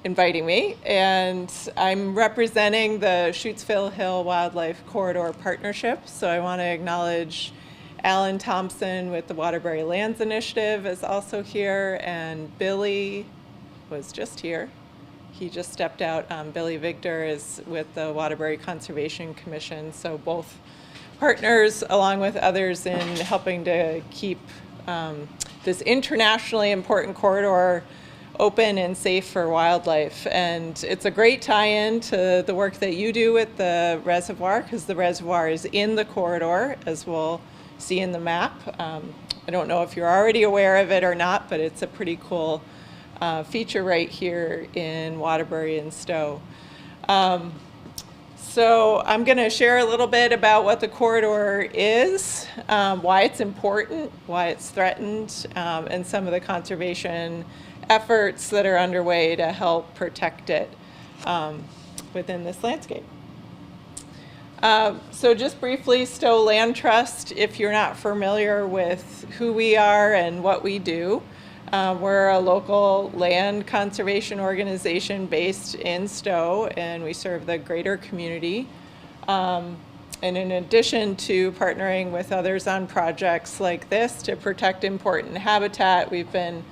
inviting me. And I'm representing the Shutesville Hill Wildlife Corridor Partnership. So I want to acknowledge Alan Thompson with the Waterbury Lands Initiative is also here, and Billy was just here. He just stepped out. Billy Victor is with the Waterbury Conservation Commission. So both partners, along with others, in helping to keep this internationally important corridor open and safe for wildlife. And it's a great tie-in to the work that you do with the reservoir, because the reservoir is in the corridor, as we'll see in the map. I don't know if you're already aware of it or not, but it's a pretty cool feature right here in Waterbury and Stowe. So I'm going to share a little bit about what the corridor is, why it's important, why it's threatened, and some of the conservation efforts that are underway to help protect it within this landscape. So just briefly, Stowe Land Trust, if you're not familiar with who we are and what we do, we're a local land conservation organization based in Stowe, and we serve the greater community. And in addition to partnering with others on projects like this to protect important habitat, we've been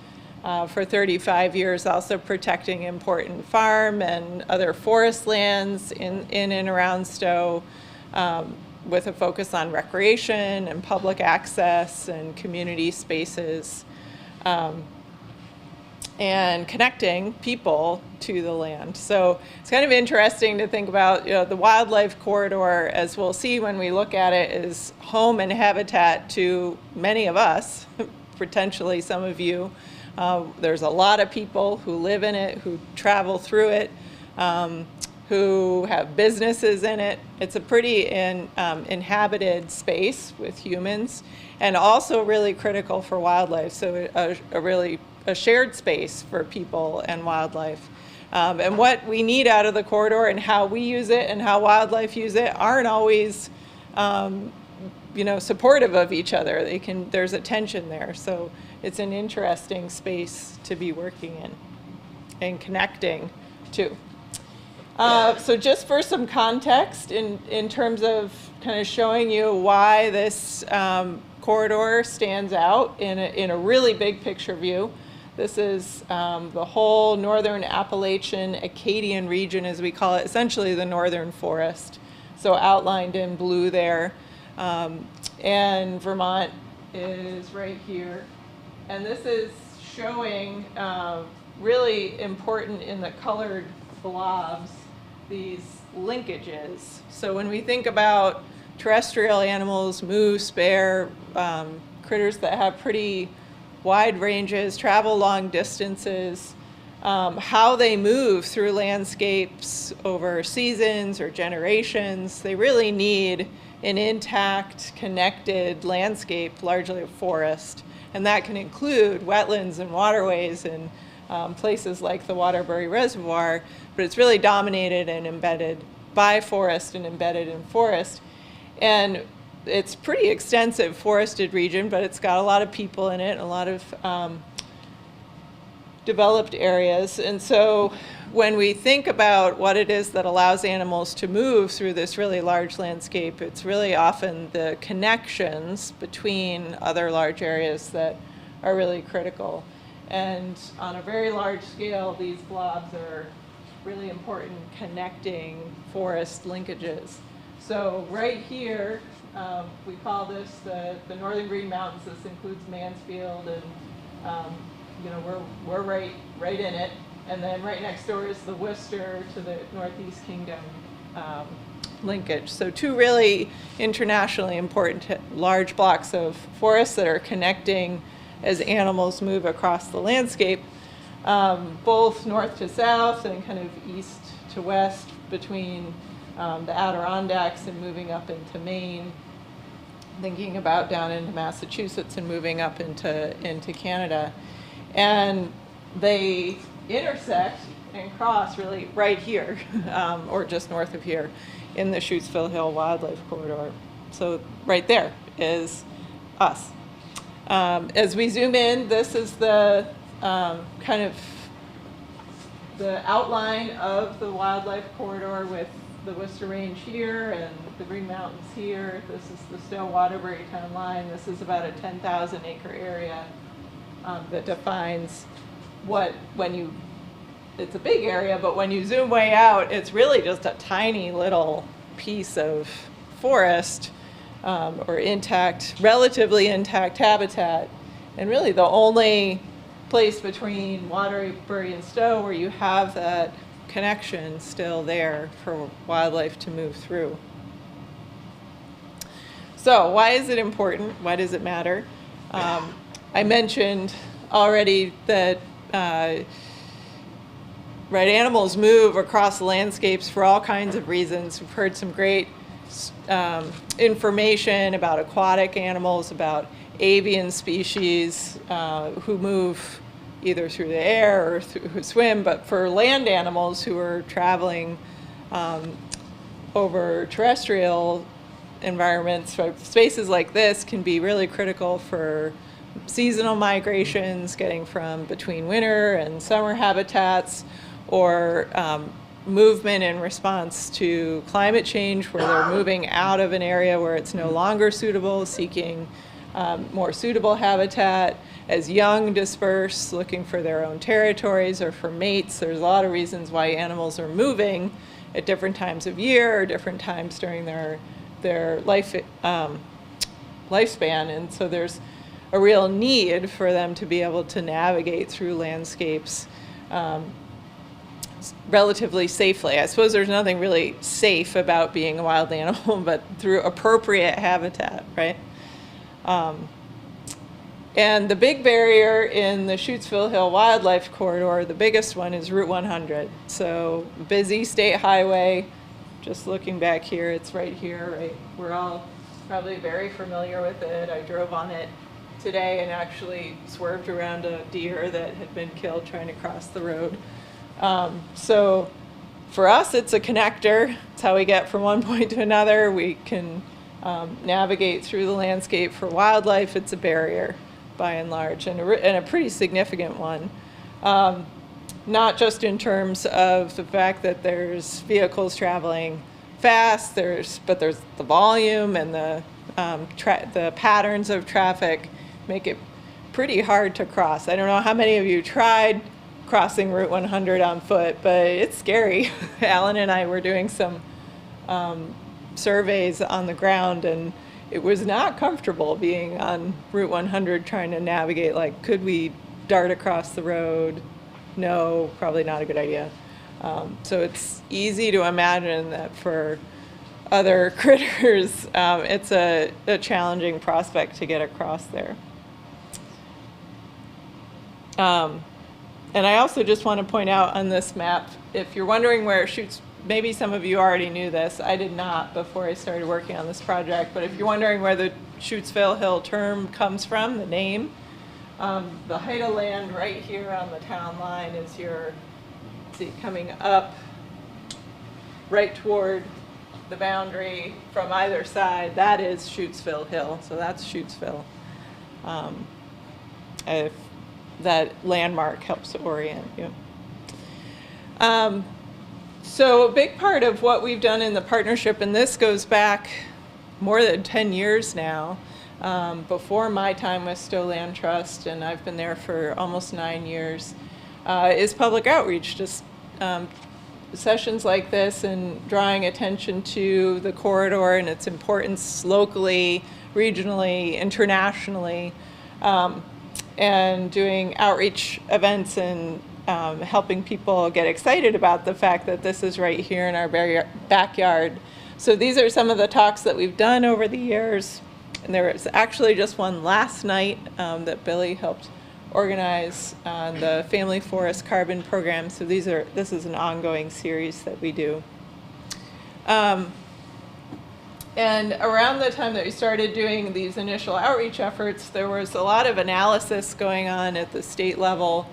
for 35 years also protecting important farm and other forest lands in and around Stowe, with a focus on recreation and public access and community spaces. And connecting people to the land. So it's kind of interesting to think about, the wildlife corridor, as we'll see when we look at it, is home and habitat to many of us, potentially some of you. There's a lot of people who live in it, who travel through it, who have businesses in it. It's a pretty inhabited space with humans, and also really critical for wildlife. So a shared space for people and wildlife. And what we need out of the corridor and how we use it and how wildlife use it aren't always supportive of each other. There's a tension there. So it's an interesting space to be working in and connecting to. So just for some context in terms of kind of showing you why this corridor stands out in a really big picture view. This is the whole northern Appalachian Acadian region, as we call it, essentially the northern forest. So outlined in blue there. And Vermont is right here. And this is showing really important in the colored blobs, these linkages. So when we think about terrestrial animals, moose, bear, critters that have pretty wide ranges, travel long distances, how they move through landscapes over seasons or generations, they really need an intact, connected landscape, largely a forest. And that can include wetlands and waterways and places like the Waterbury Reservoir, but it's really dominated and embedded by forest and embedded in forest. And it's pretty extensive forested region, but it's got a lot of people in it, a lot of developed areas. And so when we think about what it is that allows animals to move through this really large landscape, it's really often the connections between other large areas that are really critical. And on a very large scale, these blobs are really important connecting forest linkages. So right here, we call this the Northern Green Mountains. This includes Mansfield, and you know, we're right in it. And then right next door is the Worcester to the Northeast Kingdom linkage. So two really internationally important large blocks of forests that are connecting as animals move across the landscape, both north to south and kind of east to west between the Adirondacks and moving up into Maine, thinking about down into Massachusetts and moving up into Canada. And they intersect and cross really right here, or just north of here, in the Shutesville Hill Wildlife Corridor. So right there is us. As we zoom in, this is the kind of the outline of the wildlife corridor with the Worcester Range here and the Green Mountains here. This is the Stowe Waterbury town line. This is about a 10,000 acre area that defines it's a big area, but when you zoom way out, it's really just a tiny little piece of forest or relatively intact habitat. And really the only place between Waterbury and Stowe where you have that connection still there for wildlife to move through. So why is it important? Why does it matter? I mentioned already that animals move across landscapes for all kinds of reasons. We've heard some great information about aquatic animals, about avian species who move either through the air or who swim, but for land animals who are traveling over terrestrial environments, spaces like this can be really critical for seasonal migrations, getting from between winter and summer habitats, or movement in response to climate change, where they're moving out of an area where it's no longer suitable, seeking more suitable habitat. As young disperse, looking for their own territories or for mates. There's a lot of reasons why animals are moving at different times of year or different times during their lifespan. And so there's a real need for them to be able to navigate through landscapes relatively safely. I suppose there's nothing really safe about being a wild animal, but through appropriate habitat, right? And the big barrier in the Shutesville Hill Wildlife Corridor, the biggest one, is Route 100. So busy state highway, just looking back here, it's right here, right? We're all probably very familiar with it. I drove on it today and actually swerved around a deer that had been killed trying to cross the road. So for us, it's a connector. It's how we get from one point to another. We can navigate through the landscape. For wildlife, it's a barrier by and large, and a pretty significant one. Not just in terms of the fact that there's vehicles traveling fast, but there's the volume and the patterns of traffic make it pretty hard to cross. I don't know how many of you tried crossing Route 100 on foot, but it's scary. Alan and I were doing some surveys on the ground, and it was not comfortable being on Route 100 trying to navigate, like, could we dart across the road? No, probably not a good idea. So it's easy to imagine that for other critters, it's a challenging prospect to get across there. And I also just want to point out on this map, if you're wondering where it shoots, maybe some of you already knew this, I did not before I started working on this project, but if you're wondering where the Shutesville Hill term comes from, the name, The height of land right here on the town line is your, see, coming up right toward the boundary from either side. That is Shutesville Hill, so that's Shutesville. If that landmark helps to orient you. So a big part of what we've done in the partnership, and this goes back more than 10 years now, before my time with Stowe Land Trust, and I've been there for almost 9 years, is public outreach, just sessions like this and drawing attention to the corridor and its importance locally, regionally, internationally, and doing outreach events and helping people get excited about the fact that this is right here in our backyard. So these are some of the talks that we've done over the years. And there was actually just one last night that Billy helped organize on the Family Forest Carbon Program. So this is an ongoing series that we do. And around the time that we started doing these initial outreach efforts, there was a lot of analysis going on at the state level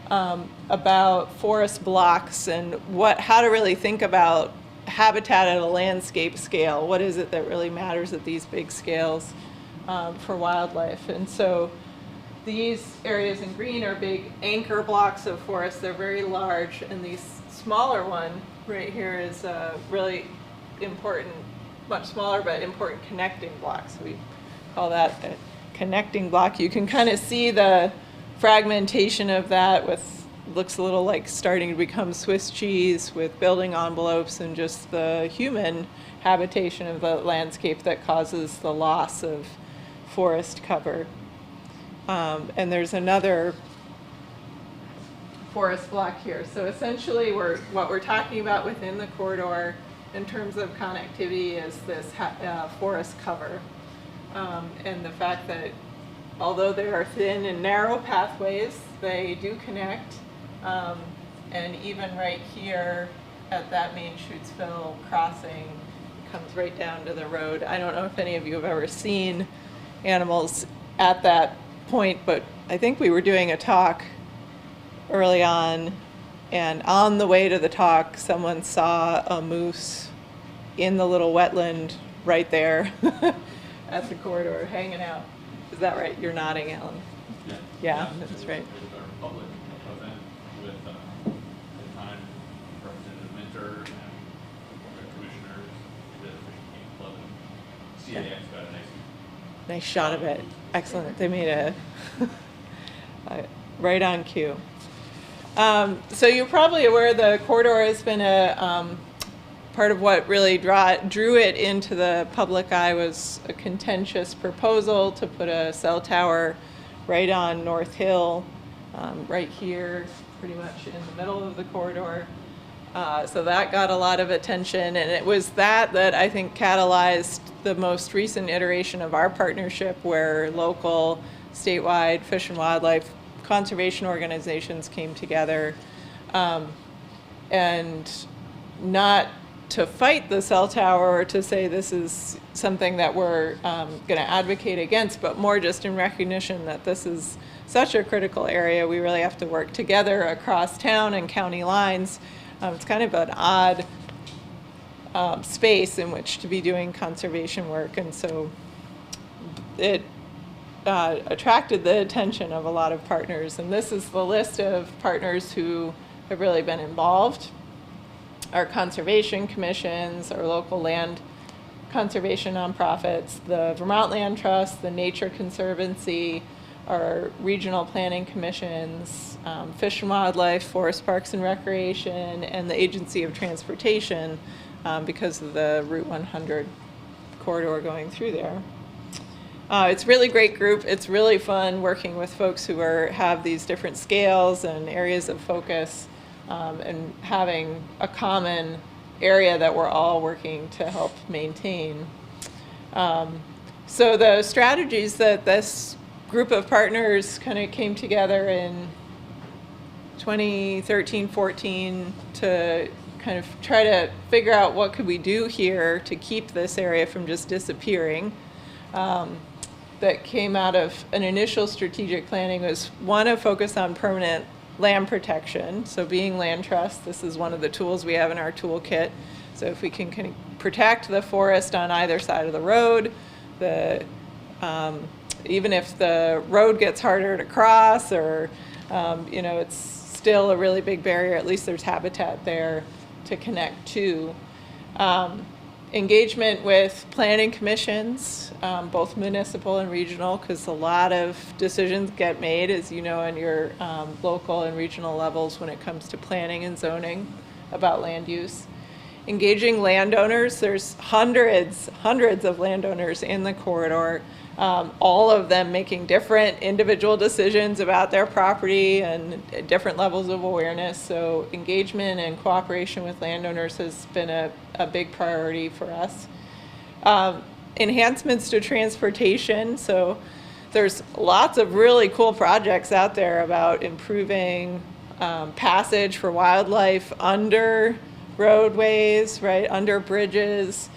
about forest blocks and how to really think about habitat at a landscape scale. What is it that really matters at these big scales for wildlife? And so these areas in green are big anchor blocks of forest. They're very large, and these smaller one right here is really important, much smaller but important connecting blocks. We call that a connecting block. You can kind of see the fragmentation of that with, looks a little like starting to become Swiss cheese with building envelopes and just the human habitation of the landscape that causes the loss of forest cover. And there's another forest block here. So essentially what we're talking about within the corridor in terms of connectivity is this forest cover. And the fact that although there are thin and narrow pathways, they do connect. And even right here at that main Shutesville crossing, it comes right down to the road. I don't know if any of you have ever seen animals at that point, but I think we were doing a talk early on, and on the way to the talk, someone saw a moose in the little wetland right there at the corridor hanging out. Is that right? You're nodding, Alan. Yeah, that's right. Our public event with at the time Representative Minter and the commissioners, the Fishing Game Club, and CAX got a Nice shot of it. Excellent. They made a right on cue. So you're probably aware the corridor has been a part of what really drew it into the public eye was a contentious proposal to put a cell tower right on North Hill, right here, pretty much in the middle of the corridor. So that got a lot of attention, and it was that I think catalyzed the most recent iteration of our partnership, where local, statewide fish and wildlife conservation organizations came together, and not to fight the cell tower or to say this is something that we're going to advocate against, but more just in recognition that this is such a critical area. We really have to work together across town and county lines. It's kind of an odd space in which to be doing conservation work, and so it attracted the attention of a lot of partners. And this is the list of partners who have really been involved. Our conservation commissions, our local land conservation nonprofits, the Vermont Land Trust, the Nature Conservancy, our regional planning commissions, Fish and Wildlife, Forest Parks and Recreation, and the Agency of Transportation, because of the Route 100 corridor going through there. It's a really great group. It's really fun working with folks who have these different scales and areas of focus, and having a common area that we're all working to help maintain. So the strategies that this group of partners kind of came together in 2013-14 to kind of try to figure out what could we do here to keep this area from just disappearing. that came out of an initial strategic planning was, one, a focus on permanent land protection. So being land trust, this is one of the tools we have in our toolkit. So if we can protect the forest on either side of the road, even if the road gets harder to cross, or it's still a really big barrier, at least there's habitat there to connect to. Engagement with planning commissions, both municipal and regional, because a lot of decisions get made, as you know, on your local and regional levels when it comes to planning and zoning about land use. Engaging landowners, there's hundreds of landowners in the corridor, all of them making different individual decisions about their property and different levels of awareness. So engagement and cooperation with landowners has been a big priority for us. Enhancements to transportation. So there's lots of really cool projects out there about improving passage for wildlife under roadways, right, under bridges,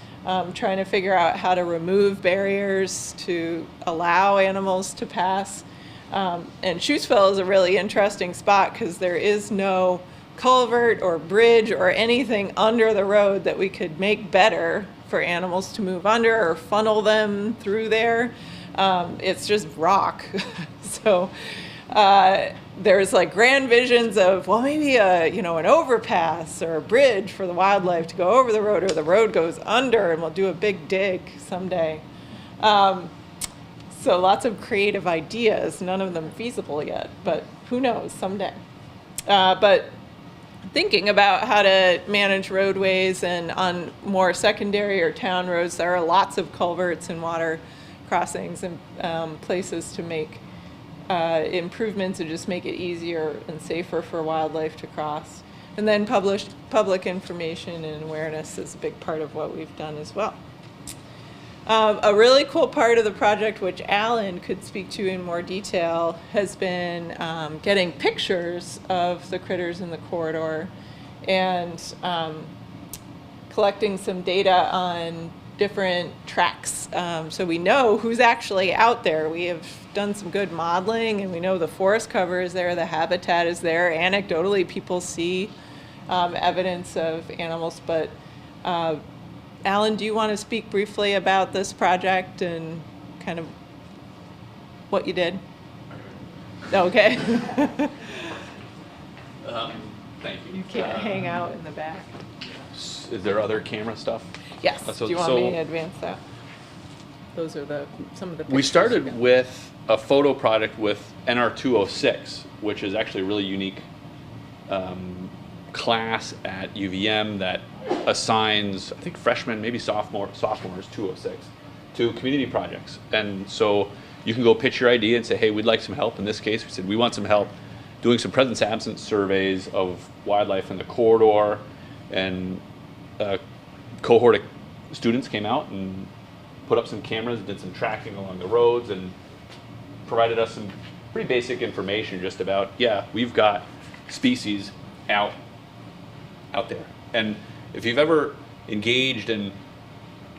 trying to figure out how to remove barriers to allow animals to pass. And Schutzfeld is a really interesting spot because there is no culvert or bridge or anything under the road that we could make better for animals to move under or funnel them through there. It's just rock. So there's like grand visions of, well, maybe an overpass or a bridge for the wildlife to go over the road, or the road goes under and we'll do a big dig someday. So lots of creative ideas, none of them feasible yet, but who knows, someday. But thinking about how to manage roadways, and on more secondary or town roads, there are lots of culverts and water crossings and places to make improvements to just make it easier and safer for wildlife to cross. And then public information and awareness is a big part of what we've done as well. A really cool part of the project, which Alan could speak to in more detail, has been getting pictures of the critters in the corridor and collecting some data on different tracks. So we know who's actually out there. We have done some good modeling, and we know the forest cover is there, the habitat is there. Anecdotally, people see evidence of animals. But Alan, do you want to speak briefly about this project and kind of what you did? Okay. Thank you. You can't hang out in the back. Is there other camera stuff? Yes. So- Do you want so- me to advance that? Those are some of the pictures We you started got. with a photo project with NR206, which is actually a really unique class at UVM that assigns, I think, freshmen, maybe sophomores, 206, to community projects. And so you can go pitch your idea and say, hey, we'd like some help. In this case, we said we want some help doing some presence-absence surveys of wildlife in the corridor. And a cohort of students came out and put up some cameras, did some tracking along the roads, and provided us some pretty basic information just about, yeah, we've got species out there. And if you've ever engaged in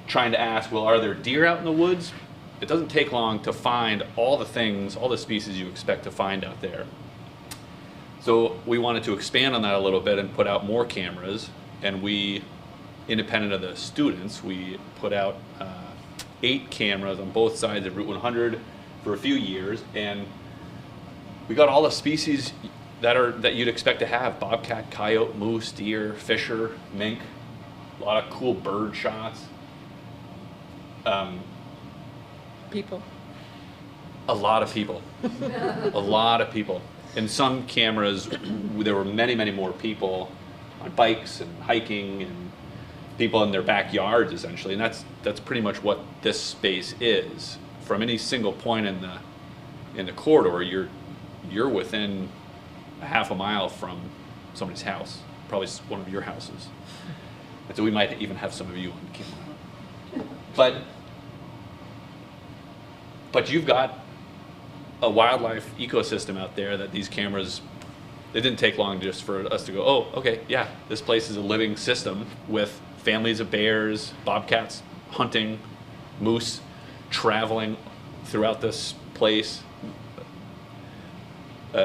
trying to ask, well, are there deer out in the woods? It doesn't take long to find all the things, all the species you expect to find out there. So we wanted to expand on that a little bit and put out more cameras, and we, independent of the students, we put out 8 cameras on both sides of Route 100 for a few years, and we got all the species that you'd expect to have: bobcat, coyote, moose, deer, fisher, mink, a lot of cool bird shots. People. A lot of people. A lot of people. In some cameras, there were many, many more people on bikes and hiking, and people in their backyards, essentially. And that's pretty much what this space is. From any single point in the corridor, you're within a half a mile from somebody's house, probably one of your houses. And so we might even have some of you on camera. But you've got a wildlife ecosystem out there that these cameras, it didn't take long just for us to go, oh, okay, yeah, this place is a living system with families of bears, bobcats, hunting, moose, traveling throughout this place.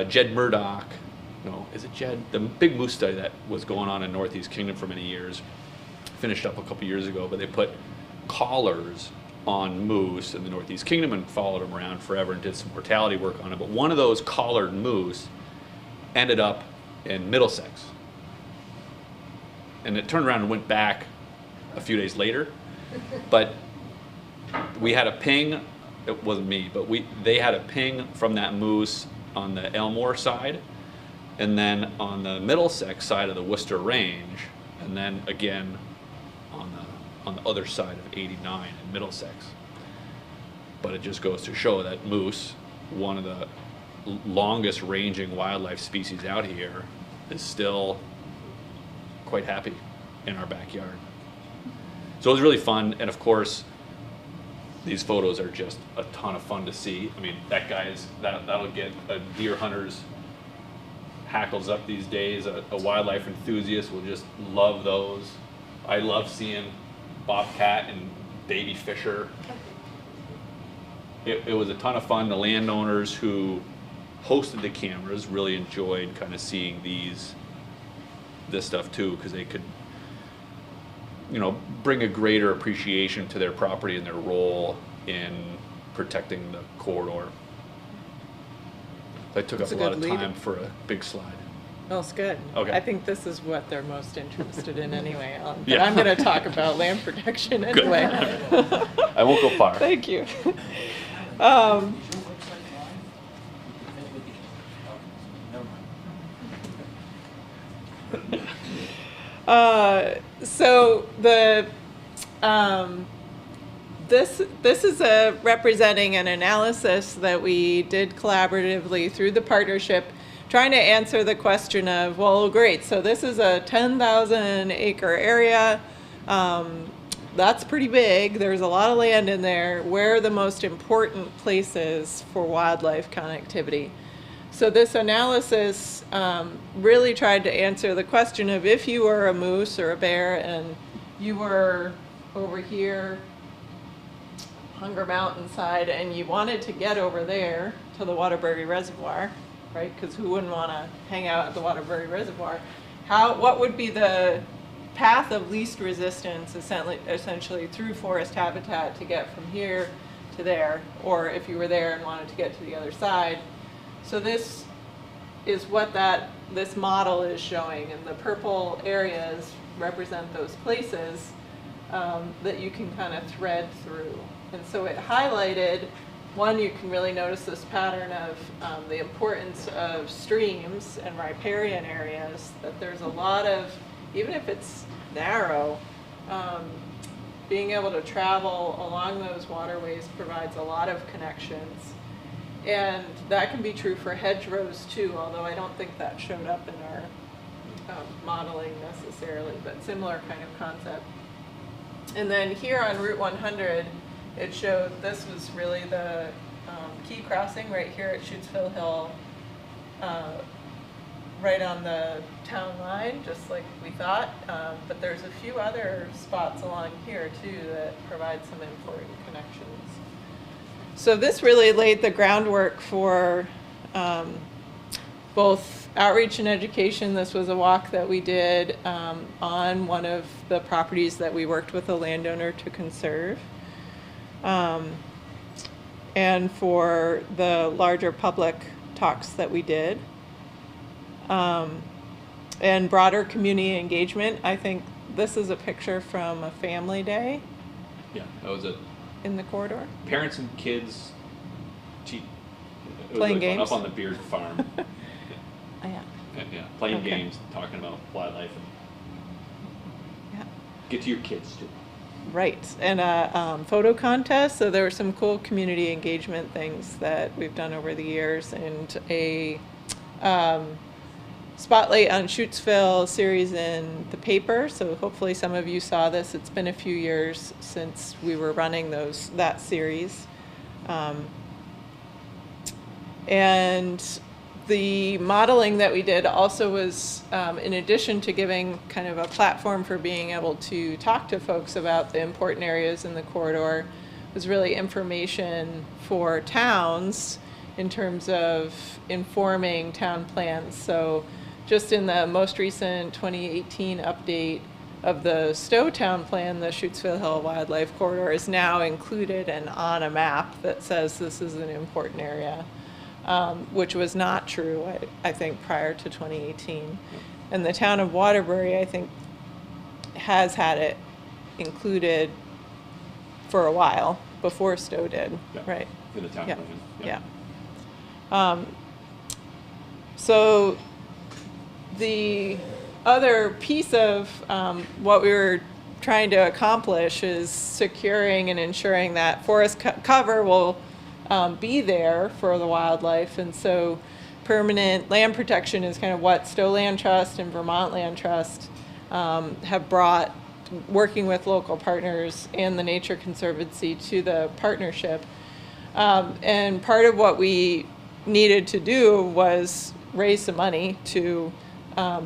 Jed Murdoch, no, is it Jed? The big moose study that was going on in Northeast Kingdom for many years, finished up a couple years ago, but they put collars on moose in the Northeast Kingdom and followed them around forever and did some mortality work on it. But one of those collared moose ended up in Middlesex. And it turned around and went back a few days later. But we had a ping, it wasn't me, but they had a ping from that moose on the Elmore side, and then on the Middlesex side of the Worcester Range, and then again on the other side of 89 in Middlesex. But it just goes to show that moose, one of the longest ranging wildlife species out here, is still quite happy in our backyard. So it was really fun, and of course, these photos are just a ton of fun to see. I mean, that guy's, that'll get a deer hunter's hackles up these days. A wildlife enthusiast will just love those. I love seeing bobcat and baby fisher. It was a ton of fun. The landowners who hosted the cameras really enjoyed kind of seeing this stuff too, because they could, bring a greater appreciation to their property and their role in protecting the corridor. That took up a lot of time for a big slide. Well, it's good. Okay. I think this is what they're most interested in anyway. But Yeah. I'm going to talk about land protection anyway. I won't go far. Thank you. So this is representing an analysis that we did collaboratively through the partnership, trying to answer the question of, well, great, so this is a 10,000 acre area. That's pretty big. There's a lot of land in there. Where are the most important places for wildlife connectivity? So this analysis really tried to answer the question of, if you were a moose or a bear and you were over here, Hunger Mountain side, and you wanted to get over there to the Waterbury Reservoir, right? Because who wouldn't want to hang out at the Waterbury Reservoir? What would be the path of least resistance, essentially through forest habitat, to get from here to there, or if you were there and wanted to get to the other side? So this is what this model is showing, and the purple areas represent those places that you can kind of thread through. And so it highlighted, one, you can really notice this pattern of the importance of streams and riparian areas, that there's a lot of, even if it's narrow, being able to travel along those waterways provides a lot of connections. And that can be true for hedgerows too, although I don't think that showed up in our modeling necessarily, but similar kind of concept. And then here on Route 100, it showed this was really the key crossing right here at Shutesville Hill, right on the town line, just like we thought. But there's a few other spots along here too that provide some important connections. So this really laid the groundwork for both outreach and education. This was a walk that we did on one of the properties that we worked with a landowner to conserve. And for the larger public talks that we did. And broader community engagement. I think this is a picture from a family day. Yeah, that was in the corridor. Parents and kids playing games up on the Beard Farm. Yeah. Yeah, playing games, talking about wildlife, and get to your kids too. Right, and a photo contest. So there were some cool community engagement things that we've done over the years, and a spotlight on Shutesville series in the paper. So hopefully some of you saw this. It's been a few years since we were running that series. And the modeling that we did also was, in addition to giving kind of a platform for being able to talk to folks about the important areas in the corridor, was really information for towns in terms of informing town plans. So just in the most recent 2018 update of the Stowe Town Plan, the Shutesville Hill Wildlife Corridor is now included and on a map that says this is an important area, which was not true, I think, prior to 2018. And the town of Waterbury, I think, has had it included for a while, before Stowe did, Yeah. right? In the town Yeah. plan. Yeah. So the other piece of what we were trying to accomplish is securing and ensuring that forest cover will be there for the wildlife. And so permanent land protection is kind of what Stowe Land Trust and Vermont Land Trust have brought, working with local partners and the Nature Conservancy, to the partnership. And part of what we needed to do was raise some money to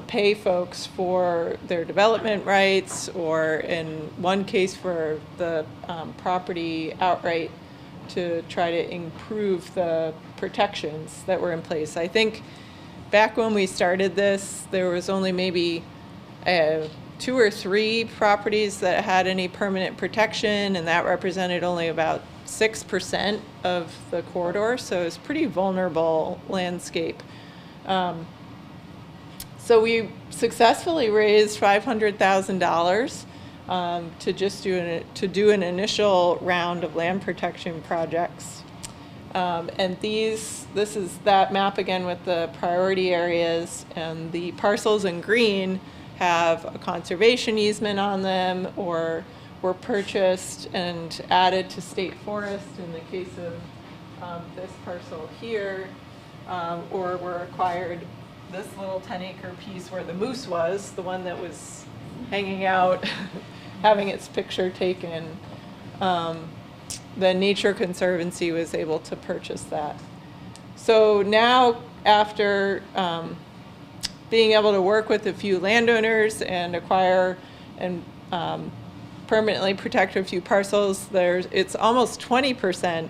pay folks for their development rights, or in one case for the property outright, to try to improve the protections that were in place. I think back when we started this, there was only maybe 2 or 3 properties that had any permanent protection, and that represented only about 6% of the corridor, so it's pretty vulnerable landscape. So we successfully raised $500,000 to do an initial round of land protection projects. And this is that map again with the priority areas, and the parcels in green have a conservation easement on them, or were purchased and added to state forest in the case of this parcel here, or were acquired. This little 10-acre piece where the moose was, the one that was hanging out, having its picture taken, the Nature Conservancy was able to purchase that. So now, after being able to work with a few landowners and acquire and permanently protect a few parcels, it's almost 20%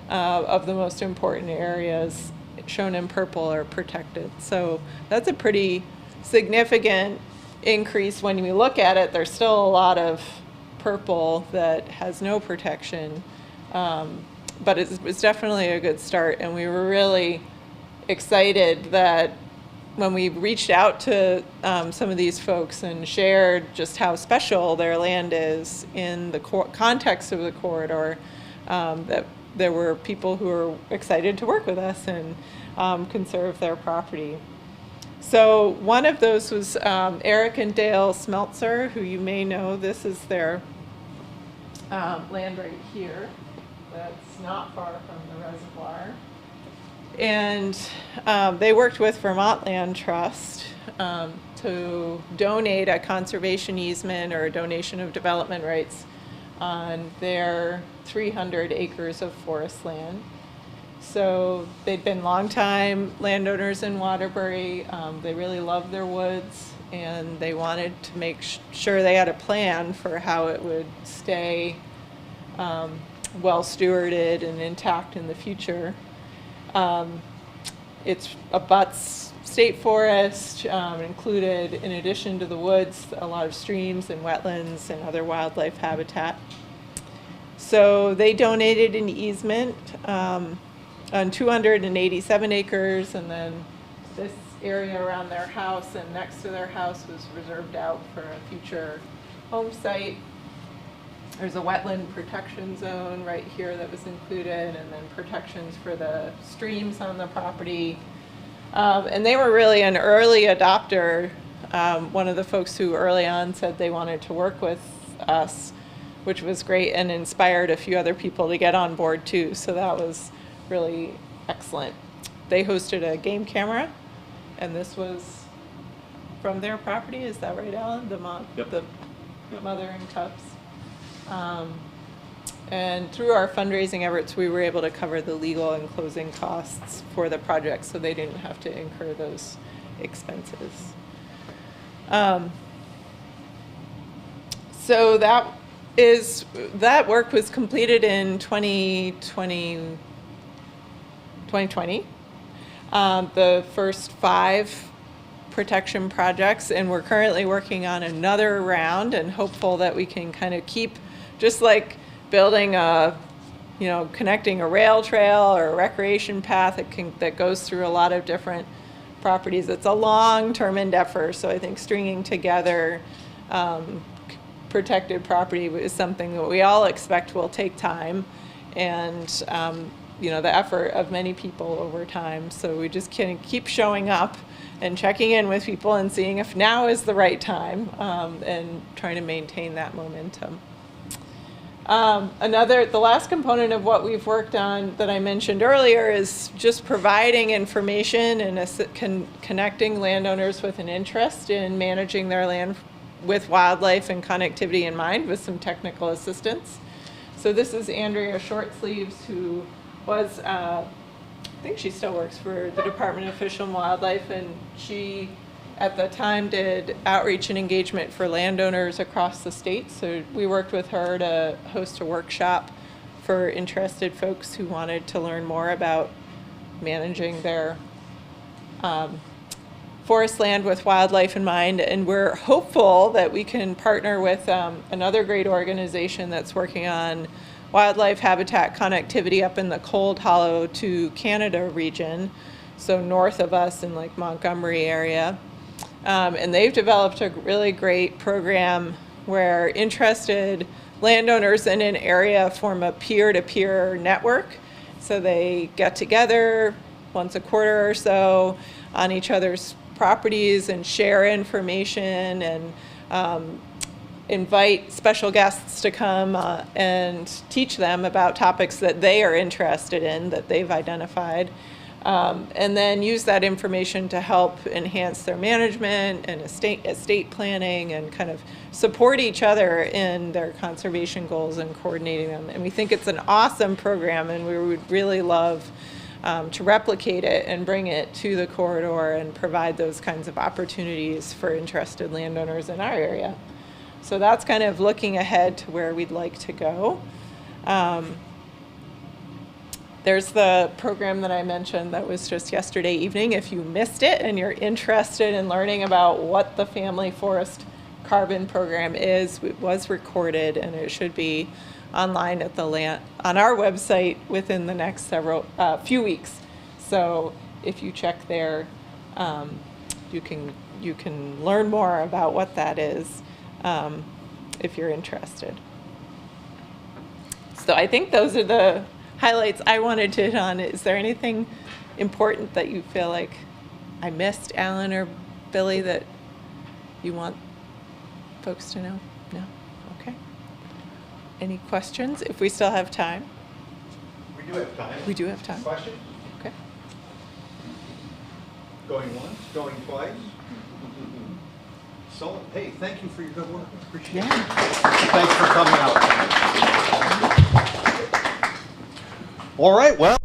of the most important areas shown in purple are protected. So that's a pretty significant increase. When we look at it, there's still a lot of purple that has no protection, but it's definitely a good start. And we were really excited that when we reached out to some of these folks and shared just how special their land is in the context of the corridor, that there were people who were excited to work with us and conserve their property. So one of those was Eric and Dale Smeltzer, who you may know. This is their land right here. That's not far from the reservoir. And they worked with Vermont Land Trust to donate a conservation easement or a donation of development rights on their 300 acres of forest land. So they'd been longtime landowners in Waterbury. They really loved their woods, and they wanted to make sure they had a plan for how it would stay well stewarded and intact in the future. It's abuts state forest, included, in addition to the woods, a lot of streams and wetlands and other wildlife habitat. So they donated an easement on 287 acres, and then this area around their house and next to their house was reserved out for a future home site. There's a wetland protection zone right here that was included, and then protections for the streams on the property. And they were really an early adopter. One of the folks who early on said they wanted to work with us, which was great, and inspired a few other people to get on board too. So that was really excellent. They hosted a game camera, and this was from their property. Is that right, Alan? The mother and cubs. And through our fundraising efforts, we were able to cover the legal and closing costs for the project, so they didn't have to incur those expenses. So that is that work was completed in 2020. The first 5 protection projects, and we're currently working on another round and hopeful that we can kind of keep, just like building a, connecting a rail trail or a recreation path that goes through a lot of different properties. It's a long-term endeavor, so I think stringing together protected property is something that we all expect will take time, and the effort of many people over time. So we just can keep showing up and checking in with people and seeing if now is the right time, and trying to maintain that momentum. The last component of what we've worked on that I mentioned earlier is just providing information and connecting landowners with an interest in managing their land with wildlife and connectivity in mind, with some technical assistance. So this is Andrea Shortsleeves, who was, I think she still works for the Department of Fish and Wildlife, and she at the time did outreach and engagement for landowners across the state. So we worked with her to host a workshop for interested folks who wanted to learn more about managing their forest land with wildlife in mind. And we're hopeful that we can partner with another great organization that's working on wildlife habitat connectivity up in the Cold Hollow to Canada region, so north of us in like Montgomery area. And they've developed a really great program where interested landowners in an area form a peer-to-peer network. So they get together once a quarter or so on each other's properties and share information, and invite special guests to come and teach them about topics that they are interested in, that they've identified, and then use that information to help enhance their management and estate planning, and kind of support each other in their conservation goals and coordinating them. And we think it's an awesome program, and we would really love to replicate it and bring it to the corridor and provide those kinds of opportunities for interested landowners in our area. So that's kind of looking ahead to where we'd like to go. There's the program that I mentioned that was just yesterday evening. If you missed it and you're interested in learning about what the Family Forest Carbon Program is, it was recorded, and it should be online at on our website within the next few weeks. So if you check there, you can learn more about what that is, if you're interested. So I think those are the highlights I wanted to hit on. Is there anything important that you feel like I missed, Alan or Billy, that you want folks to know? No? Okay. Any questions, if we still have time? We do have time. We do have time. Questions? Okay. Going once, going twice? So, hey, thank you for your good work. Appreciate it. Thanks for coming out. All right, well.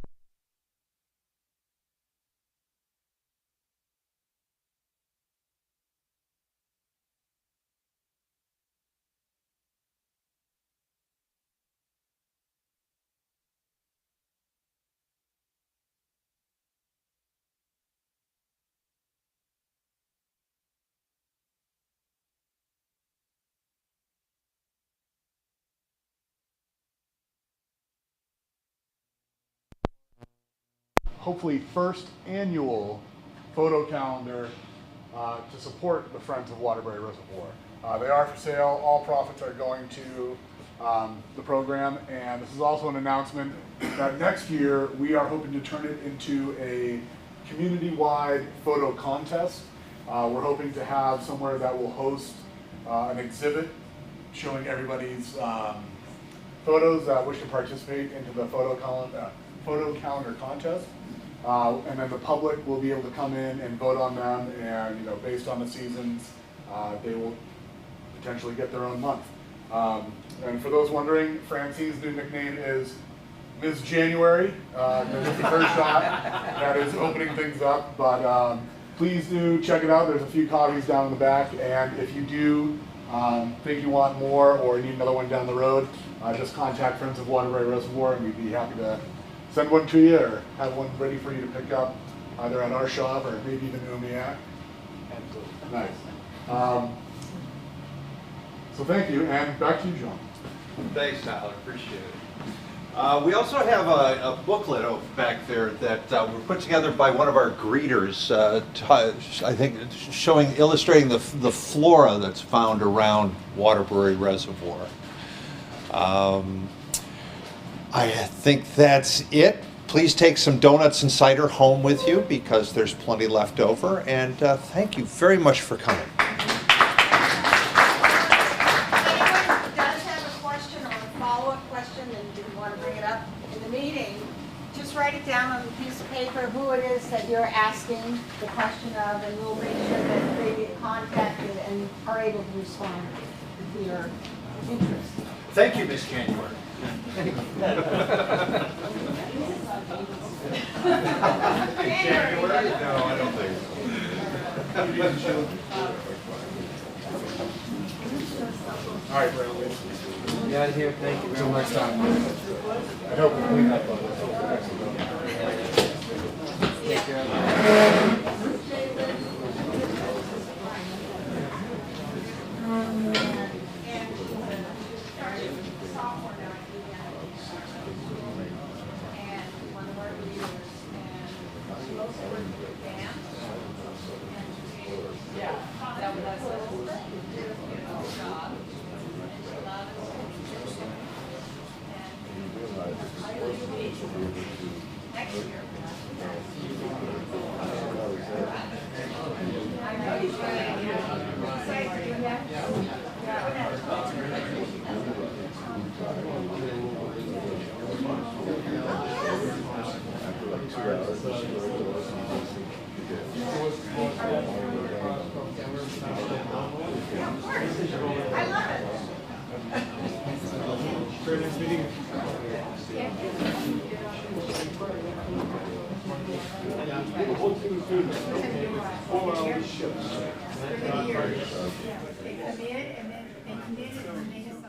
Hopefully first annual photo calendar to support the Friends of Waterbury Reservoir. They are for sale. All profits are going to the program, and this is also an announcement that next year we are hoping to turn it into a community-wide photo contest. We're hoping to have somewhere that will host an exhibit showing everybody's photos that wish to participate into the photo calendar contest. And then the public will be able to come in and vote on them, and based on the seasons, they will potentially get their own month. And for those wondering, Francine's new nickname is Ms. January. This is her shot that is opening things up, but please do check it out. There's a few copies down in the back, and if you do think you want more or need another one down the road, just contact Friends of Waterbury Reservoir and we'd be happy to send one to you or have one ready for you to pick up either at our shop or maybe even in Umiak. Absolutely. Nice. So thank you, and back to you, John. Thanks, Tyler. Appreciate it. We also have a booklet back there that were put together by one of our greeters, I think illustrating the flora that's found around Waterbury Reservoir. I think that's it. Please take some donuts and cider home with you because there's plenty left over, and thank you very much for coming. Write it down on a piece of paper who it is that you're asking the question of, and we'll make sure that they get contacted and are able to respond to your interest. Thank you, Ms. January. January? No, I don't think so. All right, Bradley. Get out of here. Thank you very Until much. next time. I hope we clean up on this. Take care of it. They come in and then they come in and then they